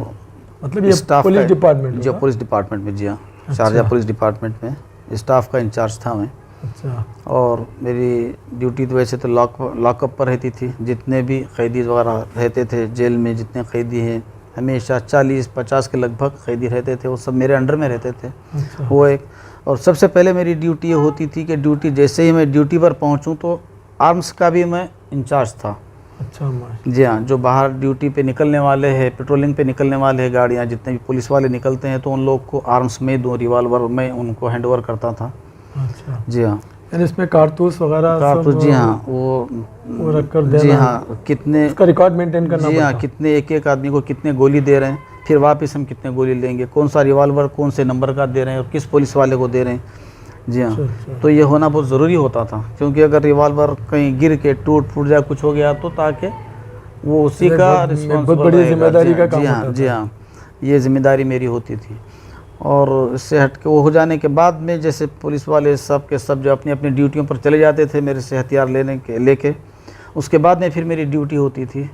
Speaker 5: मतलब ये
Speaker 2: स्टाफ
Speaker 5: पुलिस
Speaker 2: का-
Speaker 5: डिपार्टमेंट
Speaker 2: जो
Speaker 5: होगा?
Speaker 2: पुलिस डिपार्टमेंट में, जी हाँ, शारजा पुलिस डिपार्टमेंट में स्टाफ का इंचार्ज था मैं।
Speaker 5: अच्छा
Speaker 2: और मेरी ड्यूटी तो वैसे तो लॉकअप पर रहती थी, जितने भी कैदी वगैरह रहते थे जेल में, जितने कैदी हैं हमेशा 40-50 के लगभग कैदी रहते थे, वो सब मेरे अंडर में रहते थे।
Speaker 5: अच्छा
Speaker 2: वो एक, और सबसे पहले मेरी ड्यूटी ये होती थी कि ड्यूटी जैसे ही मैं ड्यूटी पर पहुंचूं तो आर्म्स का भी मैं इंचार्ज था।
Speaker 5: अच्छा माशाल्लाह।
Speaker 2: जी हाँ, जो बाहर ड्यूटी पे निकलने वाले हैं, पेट्रोलिंग पे निकलने वाले हैं गाड़ियाँ, जितने भी पुलिस वाले निकलते हैं तो उन लोग को आर्म्स में 2 रिवाल्वर में उनको हैंड ओवर करता था।
Speaker 5: अच्छा
Speaker 2: जी हाँ,
Speaker 5: यानी इसमें कारतूस वगैरह
Speaker 2: कारतूस,
Speaker 5: सब
Speaker 2: जी हाँ,
Speaker 5: वो रख कर देना,
Speaker 2: जी हाँ, कितने,
Speaker 5: उसका रिकॉर्ड मेंटेन करना
Speaker 2: जी हाँ,
Speaker 5: पड़ता।
Speaker 2: कितने एक आदमी को कितने गोली दे रहे हैं, फिर वापस हम कितने गोली लेंगे, कौन सा रिवाल्वर कौन से नंबर का दे रहे हैं और किस पुलिस वाले को दे रहे हैं। जी हाँ,
Speaker 5: अच्छा।
Speaker 2: तो ये होना बहुत ज़रूरी होता था, क्योंकि अगर रिवाल्वर कहीं गिर के टूट फूट जाए, कुछ हो गया तो ताकि वो उसी
Speaker 5: अरे
Speaker 2: का
Speaker 5: बहुत
Speaker 2: रिस्पॉन्सिबल
Speaker 5: बड़ी
Speaker 2: रहेगा।
Speaker 5: जिम्मेदारी का काम
Speaker 2: जी हाँ,
Speaker 5: होता
Speaker 2: जी
Speaker 5: था।
Speaker 2: हाँ, ये जिम्मेदारी मेरी होती थी। और इससे हट के वो हो जाने के बाद में जैसे पुलिस वाले सब के सब जो अपनी अपनी ड्यूटियों पर चले जाते थे मेरे से हथियार लेके, उसके बाद में फिर मेरी ड्यूटी होती थी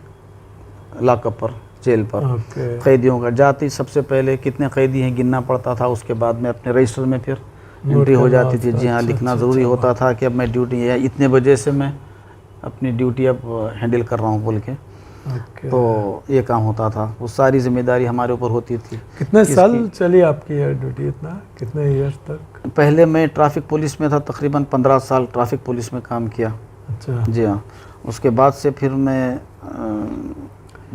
Speaker 2: लॉकअप पर, जेल पर,
Speaker 5: ओके
Speaker 2: कैदियों का। जाते ही सबसे पहले कितने कैदी हैं गिनना पड़ता था, उसके बाद में अपने रजिस्टर में फिर एंट्री हो जाती थी। जी हाँ,
Speaker 5: अच्छा,
Speaker 2: लिखना
Speaker 5: अच्छा,
Speaker 2: ज़रूरी
Speaker 5: अच्छा,
Speaker 2: होता था कि अब मैं ड्यूटी है इतने बजे से मैं अपनी ड्यूटी अब हैंडल कर रहा हूँ बोल के।
Speaker 5: ओके।
Speaker 2: तो ये काम होता था, वो सारी जिम्मेदारी हमारे ऊपर होती थी।
Speaker 5: कितने साल चली आपकी ये ड्यूटी, इतना कितने ईयर्स तक?
Speaker 2: पहले मैं ट्रैफिक पुलिस में था, तकरीबन 15 साल ट्रैफिक पुलिस में काम किया।
Speaker 5: अच्छा
Speaker 2: जी हाँ, उसके बाद से फिर मैं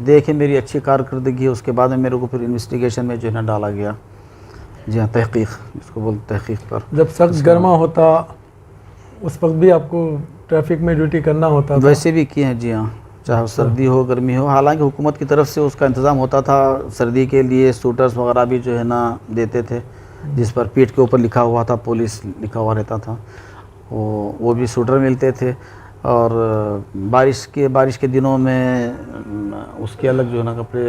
Speaker 2: देखे मेरी अच्छी कारकर्दगी है, उसके बाद में मेरे को फिर इन्वेस्टिगेशन में जो है ना डाला गया। जी हाँ, तहकीक जिसको बोलते तहकीक पर।
Speaker 5: जब सख्त गर्मा होता उस वक्त भी आपको ट्रैफिक में ड्यूटी करना होता था?
Speaker 2: वैसे भी किए हैं। जी हाँ, चाहे सर्दी हो गर्मी हो, हालांकि हुकूमत की तरफ से उसका इंतज़ाम होता था। सर्दी के लिए सूटर्स वगैरह भी जो है ना देते थे, जिस पर पीठ के ऊपर लिखा हुआ था पुलिस लिखा हुआ रहता था, वो भी सूटर मिलते थे। और बारिश के दिनों में उसके अलग जो है ना कपड़े,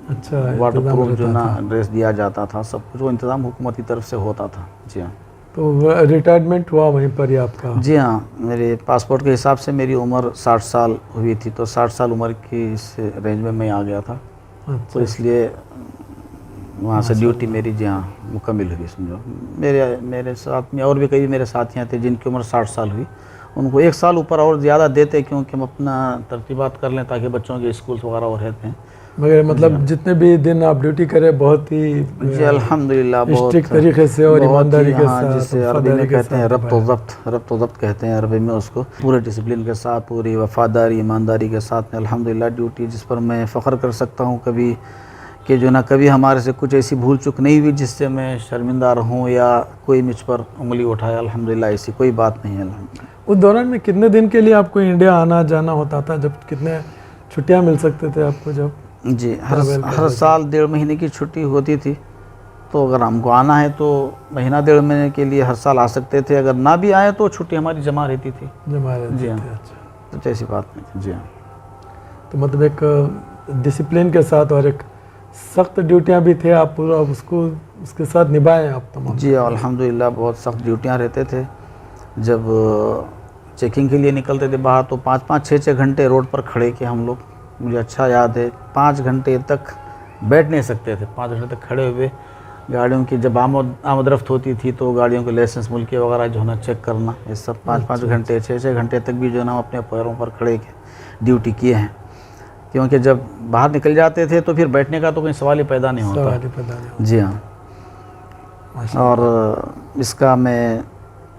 Speaker 5: अच्छा
Speaker 2: वाटर
Speaker 5: इंतजाम
Speaker 2: प्रूफ जो
Speaker 5: रहता
Speaker 2: ना
Speaker 5: था।
Speaker 2: ड्रेस दिया जाता था, सब कुछ वो इंतज़ाम हुकूमत की तरफ से होता था। जी हाँ,
Speaker 5: तो रिटायरमेंट हुआ वहीं पर ही आपका?
Speaker 2: जी हाँ, मेरे पासपोर्ट के हिसाब से मेरी उम्र 60 साल हुई थी, तो 60 साल उम्र की इस रेंज में मैं आ गया था। तो
Speaker 5: अच्छा
Speaker 2: इसलिए वहाँ से ड्यूटी मेरी जी हाँ मुकम्मल हुई। समझो मेरे साथ में और भी कई मेरे साथियाँ थे जिनकी उम्र 60 साल हुई, उनको 1 साल ऊपर और ज़्यादा देते क्योंकि हम अपना तरतीबात कर लें ताकि बच्चों के स्कूल्स वगैरह और रहते हैं।
Speaker 5: मगर मतलब जितने भी दिन आप ड्यूटी करें बहुत ही
Speaker 2: जी अल्हम्दुलिल्लाह बहुत
Speaker 5: स्ट्रिक्ट तरीके से और
Speaker 2: बहुत ही,
Speaker 5: ईमानदारी के
Speaker 2: हाँ,
Speaker 5: साथ,
Speaker 2: जिसे अरबी
Speaker 5: वफादारी
Speaker 2: में
Speaker 5: के
Speaker 2: कहते हैं
Speaker 5: साथ
Speaker 2: रब्त व ज़ब्त कहते हैं अरबी में उसको। पूरे डिसिप्लिन के साथ, पूरी वफादारी ईमानदारी के साथ में अल्हम्दुलिल्लाह ड्यूटी, जिस पर मैं फ़ख्र कर सकता हूँ कभी कि जो ना कभी हमारे से कुछ ऐसी भूल चूक नहीं हुई जिससे मैं शर्मिंदा रहूँ या कोई मुझ पर उंगली उठाए। अल्हम्दुलिल्लाह ऐसी कोई बात नहीं है। अल्हम्दुलिल्लाह।
Speaker 5: उस दौरान में कितने दिन के लिए आपको इंडिया आना जाना होता था? जब कितने छुट्टियां मिल सकते थे आपको? जब
Speaker 2: जी हर साल 1.5 महीने की छुट्टी होती थी, तो अगर हमको आना है तो महीना 1.5 महीने के लिए हर साल आ सकते थे, अगर ना भी आए तो छुट्टी हमारी जमा रहती थी।
Speaker 5: जमा रहते
Speaker 2: जी
Speaker 5: थे?
Speaker 2: हाँ।
Speaker 5: अच्छा,
Speaker 2: तो ऐसी बात नहीं थी। जी हाँ,
Speaker 5: तो मतलब एक डिसिप्लिन के साथ और एक सख्त ड्यूटियां भी थे, आप पूरा उसको उसके साथ निभाए आप तमाम?
Speaker 2: जी अल्हम्दुलिल्लाह बहुत सख्त ड्यूटियाँ रहते थे। जब चेकिंग के लिए निकलते थे बाहर, तो 5-5, 6-6 घंटे रोड पर खड़े के हम लोग, मुझे अच्छा याद है 5 घंटे तक बैठ नहीं सकते थे, 5 घंटे तक खड़े हुए। गाड़ियों की जब आमदरफ्त होती थी तो गाड़ियों के लाइसेंस मुल्की वगैरह जो है ना चेक करना, ये सब 5-5 घंटे 6-6 घंटे तक भी जो है ना अपने पैरों पर खड़े के ड्यूटी किए हैं। क्योंकि जब बाहर निकल जाते थे तो फिर बैठने का तो कोई सवाल ही पैदा नहीं होता। जी हाँ। और इसका मैं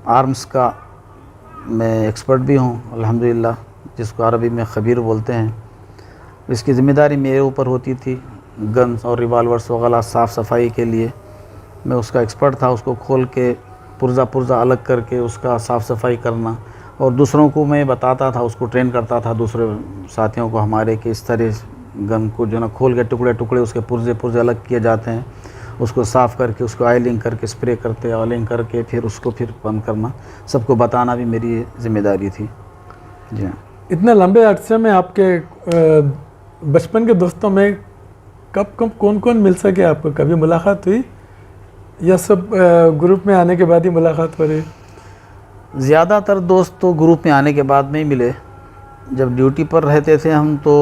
Speaker 2: आर्म्स का मैं एक्सपर्ट भी हूँ अल्हम्दुलिल्लाह, जिसको अरबी में खबीर बोलते हैं। इसकी ज़िम्मेदारी मेरे ऊपर होती थी, गन्स और रिवाल्वर्स वगैरह साफ़ सफाई के लिए मैं उसका एक्सपर्ट था। उसको खोल के पुर्जा अलग करके उसका साफ़ सफाई करना, और दूसरों को मैं बताता था, उसको ट्रेन करता था दूसरे साथियों को हमारे कि इस तरह गन को जो ना खोल के टुकड़े उसके पुर्जे अलग किए जाते हैं, उसको साफ़ करके उसको ऑयलिंग करके स्प्रे करते, ऑयलिंग करके फिर उसको फिर बंद करना, सबको बताना भी मेरी ज़िम्मेदारी थी। जी हाँ।
Speaker 5: इतने लंबे अरसे में आपके बचपन के दोस्तों में कब कौन मिल सके आपको? कभी मुलाकात हुई या सब ग्रुप में आने के बाद ही मुलाकात हो रही?
Speaker 2: ज़्यादातर दोस्त तो ग्रुप में आने के बाद में ही मिले। जब ड्यूटी पर रहते थे हम तो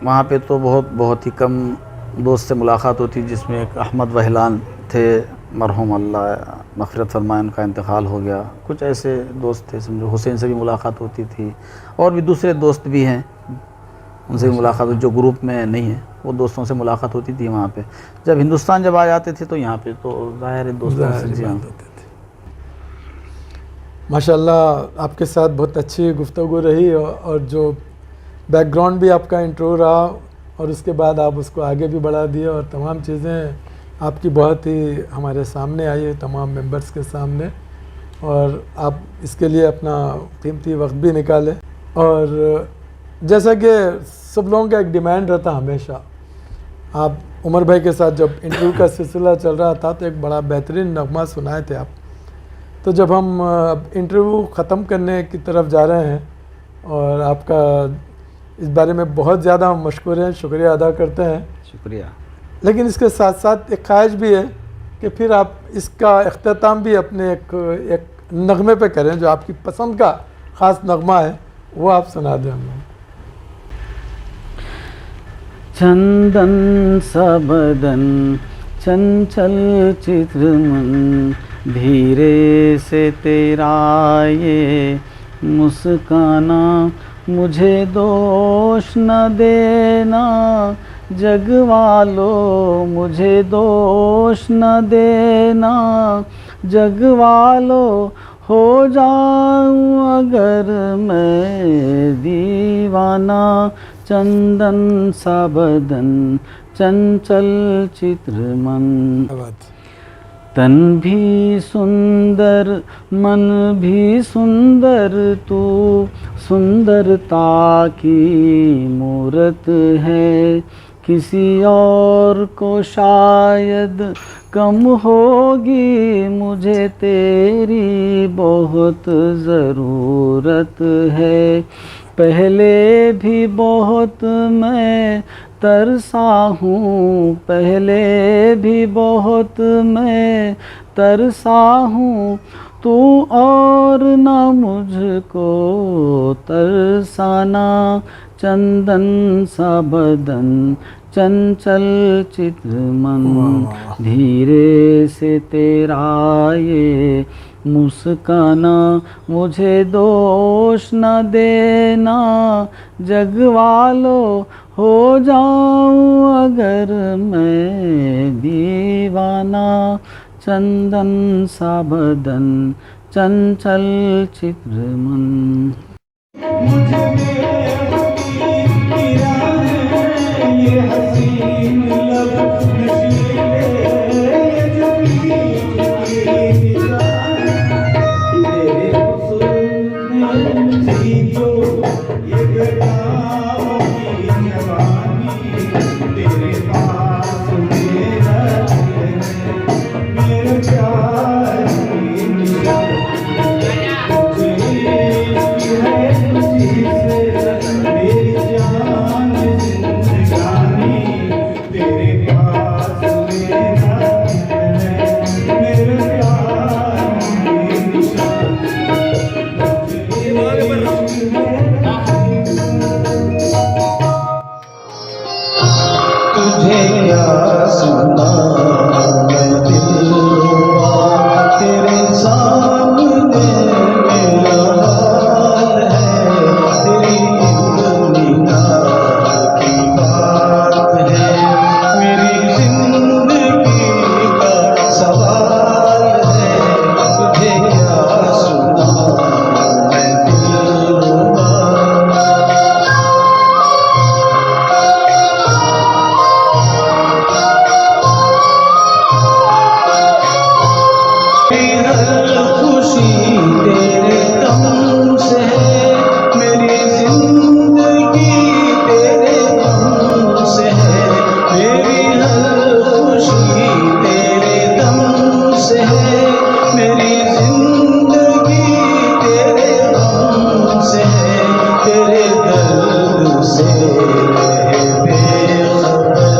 Speaker 2: वहाँ पे तो बहुत ही कम दोस्त से मुलाकात होती, जिसमें एक अहमद वहलान थे, मरहूम अल्लाह मग़फ़िरत फरमाए, उनका इंतकाल हो गया। कुछ ऐसे दोस्त थे, समझो हुसैन से भी मुलाकात होती थी, और भी दूसरे दोस्त भी हैं उनसे भी मुलाकात जो ग्रुप में नहीं है, वो दोस्तों से मुलाकात होती थी वहाँ पे। जब हिंदुस्तान जब आ जाते थे तो यहाँ पे तो ज़ाहिर है दोस्तों से जी हाँ।
Speaker 5: माशाल्लाह आपके साथ बहुत अच्छी गुफ्तगू रही, और जो बैकग्राउंड भी आपका इंट्रो रहा और उसके बाद आप उसको आगे भी बढ़ा दिए, और तमाम चीज़ें आपकी बहुत ही हमारे सामने आई है, तमाम मेंबर्स के सामने, और आप इसके लिए अपना कीमती वक्त भी निकाले। और जैसा कि सब लोगों का एक डिमांड रहता हमेशा, आप उमर भाई के साथ जब इंटरव्यू का सिलसिला चल रहा था तो एक बड़ा बेहतरीन नगमा सुनाए थे आप। तो जब हम इंटरव्यू ख़त्म करने की तरफ जा रहे हैं, और आपका इस बारे में बहुत ज़्यादा हम मशकूर हैं, शुक्रिया अदा करते हैं।
Speaker 2: शुक्रिया।
Speaker 5: लेकिन इसके साथ साथ एक ख्वाहिश भी है कि फिर आप इसका इख्तिताम भी अपने एक नगमे पे करें, जो आपकी पसंद का ख़ास नगमा है, वो आप सुना दें हमें।
Speaker 2: चंदन सा बदन चंचल चित्र मन, धीरे से तेरा ये मुस्काना, मुझे दोष न देना जग वालों, मुझे दोष न देना जग वालों, हो जाऊं अगर मैं दीवाना, चंदन सा बदन चंचल चित्र मन। तन भी सुंदर मन भी सुंदर, तू सुंदरता की मूरत है, किसी और को शायद कम होगी, मुझे तेरी बहुत ज़रूरत है। पहले भी बहुत मैं तरसा हूँ, पहले भी बहुत मैं तरसा हूँ, तू और न मुझको तरसाना, चंदन सा बदन चंचल चित्र मन, धीरे से तेरा ये मुस्काना, मुझे दोष न देना जग वालों, हो जाऊं अगर मैं दीवाना, चंदन सा बदन चंचल चित्र मन।
Speaker 7: मेरे
Speaker 4: क्या सुनाऊं मैं दिलरुबा तेरे सामने मेरा हाल है, तेरी एक निगाह की बात है, मेरी जिंदगी का सवाल है, तुझे क्या सुनाऊं मैं दिलरुबा। हर खुशी तेरे दम से है, मेरी जिंदगी तेरे दम से है, मेरी हर खुशी तेरे दम से है, मेरी जिंदगी तेरे दम से है, तेरे दर्द से रहे बेखबर,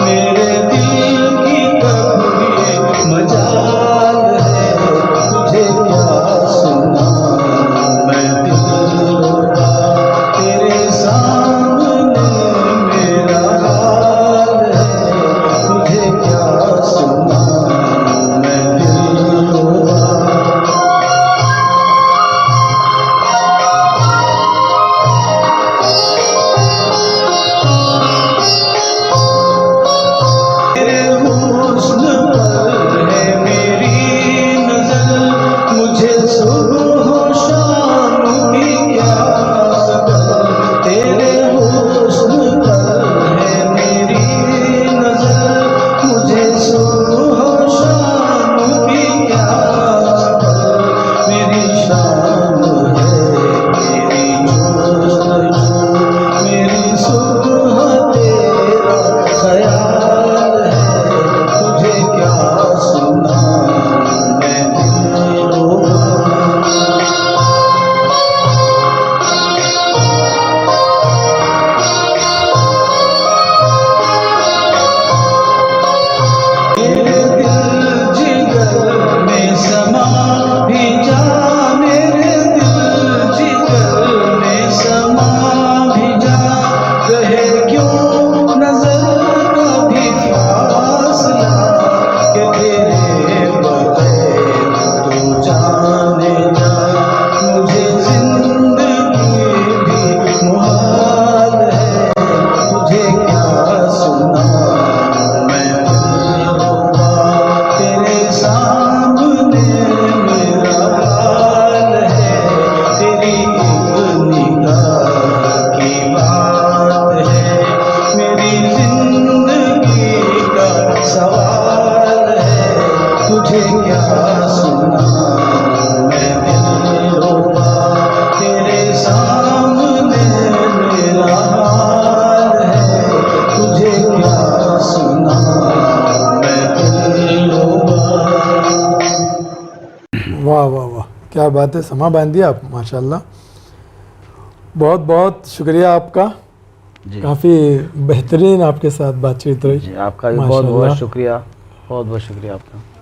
Speaker 4: मेरे दिल की कभी एक मजाल है, तुझे क्या सुनाऊं मैं दिलरुबा तेरे सामने मेरा हाल है, तुझे क्या सुनाऊं मैं दिलरुबा। तेरे हुस्न पर है मेरी नजर, मुझे सुबह शाम की क्या खबर, तेरे हुस्न पर है मेरी नजर, मुझे सुबह शाम की क्या खबर, मेरी शाम है तेरी जोस्तजू, मेरी सुबह तेरा ख्याल है, तुझे क्या सुनाऊं मैं दिलरुबा। मेरे दिल जिगर में समा भी जा, मेरे दिल जिगर में समा भी जा, रहे क्यों नजर कभी फासला, कि तेरे बगैर तू जाने जा, मुझे जिंदगी भी मुहाल है, तुझे क्या सुनाऊं मैं दिलरुबा तेरे सामने मेरा हाल है, तेरी एक निगाह की बात है, मेरी जिंदगी का सवाल है, तुझे क्या सुनाऊं मैं दिलरुबा तेरे सामने मेरा हाल है, तुझे क्या सुनाऊं मैं दिलरुबा।
Speaker 5: वाह वाह वाह, क्या बात है, समा बांध दिया आप माशाल्लाह। बहुत बहुत शुक्रिया आपका, काफ़ी बेहतरीन आपके साथ बातचीत रही।
Speaker 8: जी, आपका भी बहुत बहुत
Speaker 5: माशाल्लाह।
Speaker 8: शुक्रिया, बहुत बहुत शुक्रिया आपका।